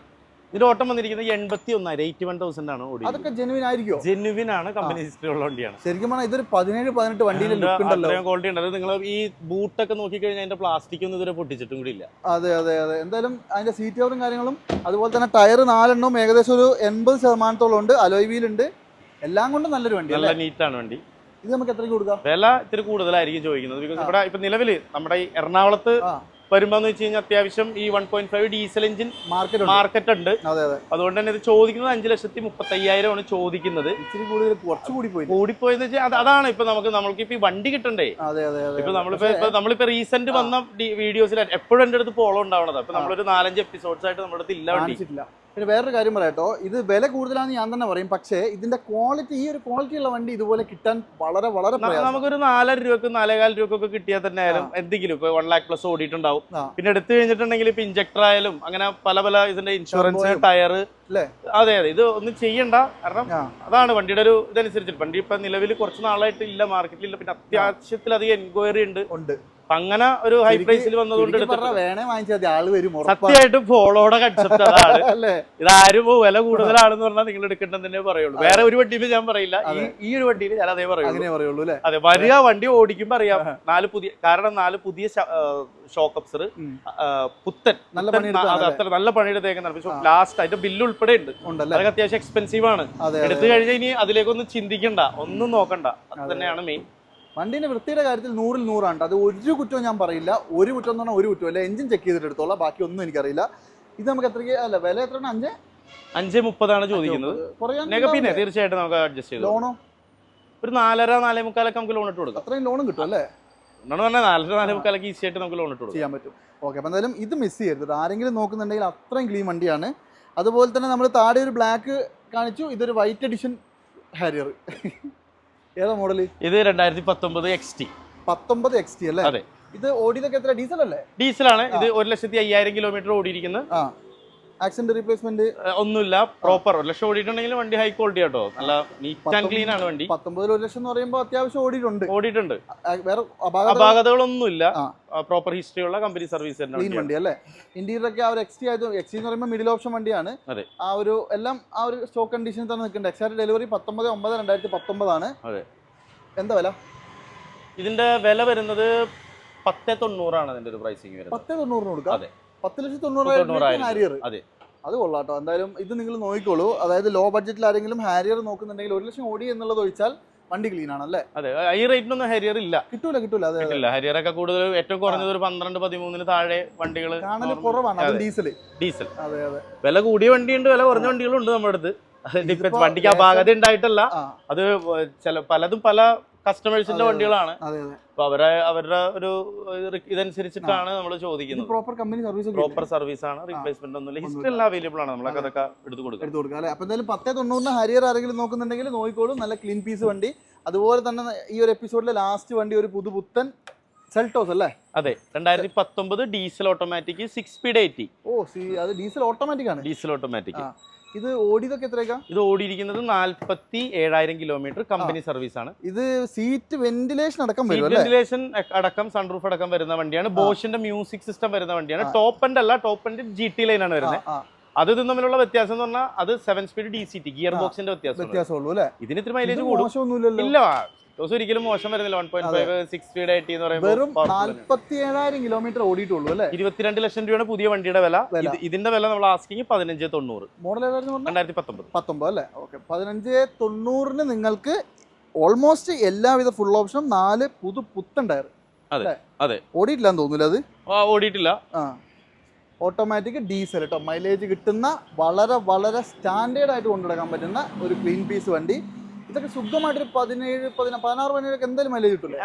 ഇതിന്റെ ഓട്ടം വന്നിരിക്കുന്നത് 81,000 ആണ് ഓടി. അതൊക്കെ ജെനുവിൻ ആയിരിക്കോ? ജെനുവിൻ ആണ്, കമ്പനി ഹിസ്റ്ററി ഉള്ള വണ്ടിയാണ്. ശരിക്കും പറഞ്ഞാൽ ഇതൊരു 17-18 വണ്ടിയുടെ ലുക്ക് ഉണ്ടല്ലോ. ക്വാളിറ്റി ഉണ്ട്. നിങ്ങൾ ഈ ബൂട്ടൊക്കെ നോക്കിക്കഴിഞ്ഞാൽ അതിന്റെ പ്ലാസ്റ്റിക് ഒന്നും ഇതുവരെ പൊട്ടിച്ചിട്ടും കൂടി ഇല്ല. അതെ അതെ അതെ. എന്തായാലും അതിന്റെ സീറ്റ് കവറും കാര്യങ്ങളും അതുപോലെ തന്നെ ടയർ 4 ഏകദേശം ഒരു 80% ഉണ്ട്. അലോയ് വീൽ ഉണ്ട്. എല്ലാം കൊണ്ടും നല്ലൊരു വണ്ടി, നല്ല നീറ്റാണ് വണ്ടി. ഇത് നമുക്ക് എത്രയ്ക്ക് കൊടുക്കാം? വില ഇത്തിരി കൂടുതലായിരിക്കും ചോദിക്കുന്നത്. ബിക്കോസ് ഇവിടെ ഇപ്പൊ നിലവിൽ നമ്മുടെ ഈ എറണാകുളത്ത് വരുമ്പോന്ന് വെച്ച് കഴിഞ്ഞാൽ അത്യാവശ്യം ഈ 1.5 ഡീസൽ എഞ്ചിൻ മാർക്കറ്റ് ഉണ്ട്. അതുകൊണ്ട് തന്നെ ഇത് ചോദിക്കുന്നത് 5,35,000 ആണ് ചോദിക്കുന്നത്. കൂടിപ്പോയെന്ന് വെച്ചാൽ അതാണ് ഇപ്പൊ നമ്മൾക്ക് ഇപ്പൊ ഈ വണ്ടി കിട്ടണ്ടേ. ഇപ്പൊ നമ്മളിപ്പോ റീസെന്റ് വന്ന വീഡിയോസിൽ എപ്പോഴും എന്റെ അടുത്ത് പോളോ ഉണ്ടാവണത്. അപ്പൊ നമ്മളൊരു 4-5 എപ്പിസോഡ്സ് ആയിട്ട് നമ്മുടെ അടുത്ത് ഇല്ല വണ്ടി. പിന്നെ വേറൊരു കാര്യം പറയാട്ടോ, ഇത് വില കൂടുതലാണെന്ന് ഞാൻ തന്നെ പറയും. പക്ഷേ ഇതിന്റെ ക്വാളിറ്റി, ഈ ഒരു ക്വാളിറ്റി ഉള്ള വണ്ടി ഇതുപോലെ കിട്ടാൻ വളരെ വളരെ നമുക്കൊരു 4,500 രൂപക്ക് 4,400 രൂപക്കൊക്കെ കിട്ടിയാൽ തന്നെ ആയാലും എന്തെങ്കിലും ഇപ്പൊ 1 lakh പ്ലസ് ഓടിയിട്ടുണ്ടാവും. പിന്നെ എടുത്തു കഴിഞ്ഞിട്ടുണ്ടെങ്കിൽ ഇപ്പൊ ഇഞ്ചക്ടർ ആയാലും അങ്ങനെ പല ഇതിന്റെ ഇൻഷുറൻസ്, ടയർ. അതെ അതെ. ഇത് ഒന്നും ചെയ്യണ്ട. കാരണം അതാണ് വണ്ടിയുടെ ഒരു ഇതനുസരിച്ചിട്ട്. വണ്ടി ഇപ്പൊ നിലവിൽ കുറച്ച് നാളായിട്ട് ഇല്ല, മാർക്കറ്റിലില്ല. പിന്നെ അത്യാവശ്യത്തിലധികം എൻക്വയറി ഉണ്ട്. അങ്ങനെ ഒരു ഹൈ പ്രൈസിൽ വന്നതുകൊണ്ട് സത്യമായിട്ടും ഫോളോയുടെ കൺസെപ്റ്റ് അതാണ്. ഇതാരും വില കൂടുതലാണെന്ന് പറഞ്ഞാൽ നിങ്ങൾ എടുക്കേണ്ടത് തന്നെ പറയുള്ളൂ. വേറെ ഒരു വണ്ടിയിൽ ഞാൻ പറയില്ല. ഈ ഒരു വണ്ടിയിൽ ഞാൻ അതേ പറയുള്ളൂ. അതെ, വരിക വണ്ടി ഓടിക്കുമ്പോ അറിയാം. 4 പുതിയ ഷോക്ക് അബ്സർ പുത്തൻ നല്ല പണിയെടുത്തേക്കുന്ന ലാസ്റ്റ് അതിന്റെ ബില്ല് ഉൾപ്പെടെ ഉണ്ട്. അതൊക്കെ അത്യാവശ്യം എക്സ്പെൻസീവ് ആണ്. എടുത്തു കഴിഞ്ഞാൽ ഇനി അതിലേക്കൊന്നും ചിന്തിക്കണ്ട, ഒന്നും നോക്കണ്ട. അത് തന്നെയാണ് മെയിൻ. വണ്ടീന്റെ വൃത്തിയുടെ കാര്യത്തിൽ 100-ൽ 100 അത് ഒരു കുറ്റവും ഞാൻ പറയില്ല. ഒരു കുറ്റം എന്ന് പറഞ്ഞാൽ ഒരു കുറ്റമല്ല. എഞ്ചിൻ ചെക്ക് ചെയ്തിട്ട് എടുത്തോളാം, ബാക്കി ഒന്നും എനിക്കറിയില്ല. ഇത് നമുക്ക് എത്രയ്ക്ക് അല്ല വില എത്രയാണ്? 5.30 ചോദിക്കുന്നത്. പിന്നെ തീർച്ചയായിട്ടും നമുക്ക് അഡ്ജസ്റ്റ് ചെയ്തു. ലോണോ ഒരു 4.5-4.25 നമുക്ക് ലോൺ ഇട്ട് കൊടുക്കാം. അത്രയും ലോണും കിട്ടും അല്ലേ? 4.5-4.25 ഈസി ആയിട്ട് നമുക്ക് ലോൺ ഇട്ട് കൊടുക്കാം, ചെയ്യാൻ പറ്റും. ഓക്കെ. അപ്പം എന്തായാലും ഇത് മിസ് ചെയ്യരുത്. ആരെങ്കിലും നോക്കുന്നുണ്ടെങ്കിൽ അത്രയും ക്ലീൻ വണ്ടിയാണ്. അതുപോലെ തന്നെ നമ്മൾ താഴെ ഒരു ബ്ലാക്ക് കാണിച്ചു. ഇതൊരു വൈറ്റ് എഡിഷൻ ഹാരിയർ. ഏതാ മോഡൽ? ഇത് 2019 XT. 19 XT അല്ലേ? അതെ. ഇത് ഓടിയതൊക്കെ എത്ര? ഡീസൽ അല്ലേ? ഡീസലാണ്. ഇത് 1,05,000 കിലോമീറ്റർ ഓടിയിരിക്കുന്നത്. ആക്സിഡന്റ് റീപ്ലേസ്മെന്റ് ഒന്നുമില്ല. പ്രോപ്പർ 1 ലക്ഷം ഓടിയിട്ടുണ്ടെങ്കിൽ വണ്ടി ഹൈ ക്വാളിറ്റി ആട്ടോ. നല്ല നീറ്റ് ആൻഡ് ക്ലീൻ ആണ് വണ്ടി. 19 1 ലക്ഷം എന്ന് പറയുമ്പോൾ അത്യാവശ്യം ഓടിയിട്ടുണ്ട്. വേറെ അപാകതകളൊന്നുമില്ല. പ്രോപ്പർ ഹിസ്റ്ററി ഉള്ള കമ്പനി സർവീസ് ക്ലീൻ വണ്ടി അല്ലേ? ഇന്റീരിയർ ഒക്കെ ആ ഒരു XT എന്ന് പറയുമ്പോൾ മിഡിൽ ഓപ്ഷൻ വണ്ടിയാണ്. ആ ഒരു എല്ലാം ആ ഒരു സ്റ്റോക്ക് കണ്ടീഷനിൽ തന്നെ നിൽക്കുന്നുണ്ട്. എക്സാക്ട് ഡെലിവറി 19/9/2019 ആണ്. എന്താ വില? ഇതിന്റെ വില വരുന്നത് 10.90 ആണ്. ഇതിന്റെ ഒരു പ്രൈസിംഗ് വരുന്നത് 10.90 കൊടുക്കാം. അതെ, 10,90,000 ഹാരിയർ. അതെ, അത് കൊള്ളാട്ടോ. എന്തായാലും ഇത് നിങ്ങൾ നോക്കിക്കോളൂ. അതായത് ലോ ബഡ്ജറ്റിൽ ആരെങ്കിലും ഹാരിയർ നോക്കുന്നുണ്ടെങ്കിൽ 1 ലക്ഷം ഓടി എന്നുള്ളത് ഒഴിച്ചാൽ വണ്ടി ക്ലീൻ ആണല്ലേ? അതെ, ഈ റേറ്റിനൊന്നും ഹാരിയർ ഇല്ല, കിട്ടൂല. അതെ, ഹാരിയർ ഒക്കെ കൂടുതൽ ഏറ്റവും കുറഞ്ഞത് ഒരു 12-13 താഴെ വണ്ടികൾ കുറവാണ്. ഡീസൽ. അതെ. വില കൂടിയ വണ്ടിയുണ്ട്, വില കുറഞ്ഞ വണ്ടികളുണ്ട് നമ്മുടെ അടുത്ത്. വണ്ടിക്ക് അപാകത ഉണ്ടായിട്ടല്ല, അത് പലതും പല കസ്റ്റമേഴ്സിന്റെ വണ്ടികളാണ്. അപ്പൊ അവരുടെ ഒരു ഇതനുസരിച്ചിട്ടാണ് നമ്മൾ ചോദിക്കുന്നത്. പ്രോപ്പർ സർവീസ് ആണ്, റീപ്ലേസ്മെന്റ് ഒന്നുമില്ല, ഹിസ്റ്ററി എല്ലാം അവൈലബിൾ ആണ്. നമ്മളൊക്കെ അതൊക്കെ എടുത്തു കൊടുക്കാം അല്ലേ? അപ്പൊ എന്തായാലും 10.90 ഹാരിയർ ആരെങ്കിലും നോക്കുന്നുണ്ടെങ്കിൽ നോക്കിക്കോളൂ. നല്ല ക്ലീൻ പീസ് വണ്ടി. അതുപോലെ തന്നെ ഈ ഒരു എപ്പിസോഡിലെ ലാസ്റ്റ് വണ്ടി ഒരു പുതുപുത്തൻ സെൽട്ടോസ് അല്ലേ? അതെ, 2019 ഡീസൽ ഓട്ടോമാറ്റിക് 6 സ്പീഡ് 80. അത് ഡീസൽ ഓട്ടോമാറ്റിക് ആണ്. ഡീസൽ ഓട്ടോമാറ്റിക് ഇത് ഓടിയതൊക്കെ എത്രയൊക്കെ? ഇത് ഓടിയിരിക്കുന്നത് 47,000 കിലോമീറ്റർ കമ്പനി സർവീസ് ആണ്. ഇത് സീറ്റ് വെന്റിലേഷൻ അടക്കം വരും, വെന്റിലേഷൻ അടക്കം സൺറൂഫ് അടക്കം വരുന്ന വണ്ടിയാണ്. ബോഷിന്റെ മ്യൂസിക് സിസ്റ്റം വരുന്ന വണ്ടിയാണ്. ടോപ്പ് എൻഡ് അല്ല, ടോപ്പ് എൻഡ് GT ലൈൻ ആണ് വരുന്നത്. അത് ഇതും തമ്മിലുള്ള വ്യത്യാസം എന്ന് പറഞ്ഞാൽ അത് 7 സ്പീഡ് DCT ഗിയർ ബോക്സിന്റെ വ്യത്യാസമുള്ളൂ അല്ലേ? ഇതിന് ഇത്തിരി മൈലേജ് കൂടും. ഇല്ല, ഒരിക്കലും മോശം വരുന്നില്ല. 1.5 6 സ്പീഡ് 80 എന്ന് പറയുമ്പോൾ 47,000 കിലോമീറ്റർ ഓടിയിട്ടുള്ളൂ അല്ലേ? 22 ലക്ഷം രൂപയാണ് പുതിയ വണ്ടിയുടെ വില. ഇതിന്റെ വില നമ്മൾ ആസ്കിങ് 1590. മോഡൽ ഏതായിരുന്നു? 2019 അല്ലേ? ഓക്കെ. 1590 നിങ്ങൾക്ക് ഓൾമോസ്റ്റ് എല്ലാവിധ ഫുൾ ഓപ്ഷനും 4 പുത്തൻ ടയർ. അതെ അതെ. ഓടിയിട്ടില്ലാന്ന് തോന്നുന്നില്ല അത്? ഓടിയിട്ടില്ല. ഓട്ടോമാറ്റിക് ഡീസൽ കേട്ടോ. മൈലേജ് കിട്ടുന്ന വളരെ വളരെ സ്റ്റാൻഡേർഡ് ആയിട്ട് കൊണ്ടുനടക്കാൻ പറ്റുന്ന ഒരു ക്ലീൻ പീസ് വണ്ടി. ഇതൊക്കെ സുഖമായിട്ട് 17, 16, 17 എന്തായാലും മൈലേജ് കിട്ടില്ല.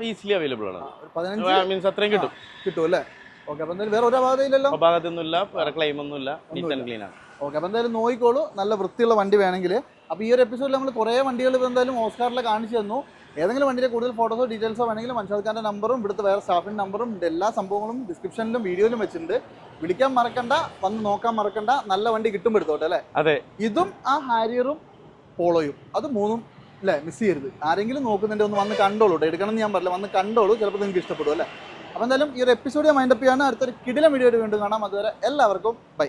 ഈസിലി അവൈലബിൾ ആണ്. 15 മീൻസ് അത്രയും കിട്ടും അല്ലേ? ഓക്കെ. അപ്പോൾ എന്തായാലും വേറെ ഒരു അപാകതയില്ലല്ലോ? അപാകത്തൊന്നുമില്ല, വേറെ ക്ലെയിം ഒന്നുമില്ല. നീറ്റ് ആൻഡ് ക്ലീൻ ആണ്. ഓക്കെ. അപ്പോൾ എന്തായാലും നോക്കിക്കോളൂ, നല്ല വൃത്തിയുള്ള വണ്ടി വേണമെങ്കിൽ. അപ്പോൾ ഈ ഒരു എപ്പിസോഡിൽ നമ്മൾ കുറേ വണ്ടികൾ ഇപ്പോൾ എന്തായാലും ഓസ്കാറിൽ കാണിച്ചു തന്നു. ഏതെങ്കിലും വണ്ടിയുടെ കൂടുതൽ ഫോട്ടോസോ ഡീറ്റെയിൽസോ വേണമെങ്കിൽ മൻഷാദ് ഖാൻ്റെ നമ്പറും ഇവിടുത്തെ വേറെ സ്റ്റാഫിൻ്റെ നമ്പറും എല്ലാ സംഭവങ്ങളും ഡിസ്ക്രിപ്ഷനിലും വീഡിയോയിലും വെച്ചിട്ടുണ്ട്. വിളിക്കാൻ മറക്കണ്ട, വന്ന് നോക്കാൻ മറക്കണ്ട. നല്ല വണ്ടി കിട്ടുമ്പോൾ എടുത്തോട്ടെ അല്ലേ? അതെ. ഇതും ആ ഹാരിയറും പോളോയും, അത് മൂന്നും അല്ലേ മിസ് ചെയ്യരുത്. ആരെങ്കിലും നോക്കുന്നുണ്ട് ഒന്ന് വന്ന് കണ്ടോളൂ. എടുക്കണം എന്ന് ഞാൻ പറഞ്ഞില്ല, വന്ന് കണ്ടോളൂ, ചിലപ്പോൾ നിങ്ങൾക്ക് ഇഷ്ടപ്പെടും അല്ലേ? അപ്പോൾ എന്തായാലും ഈ ഒരു എപ്പിസോഡ് ഞാൻ മൈൻഡപ്പ് ചെയ്യാണ്. അടുത്തൊരു കിടിലം വീഡിയോ വീണ്ടും കാണാം. അതുവരെ എല്ലാവർക്കും ബൈ.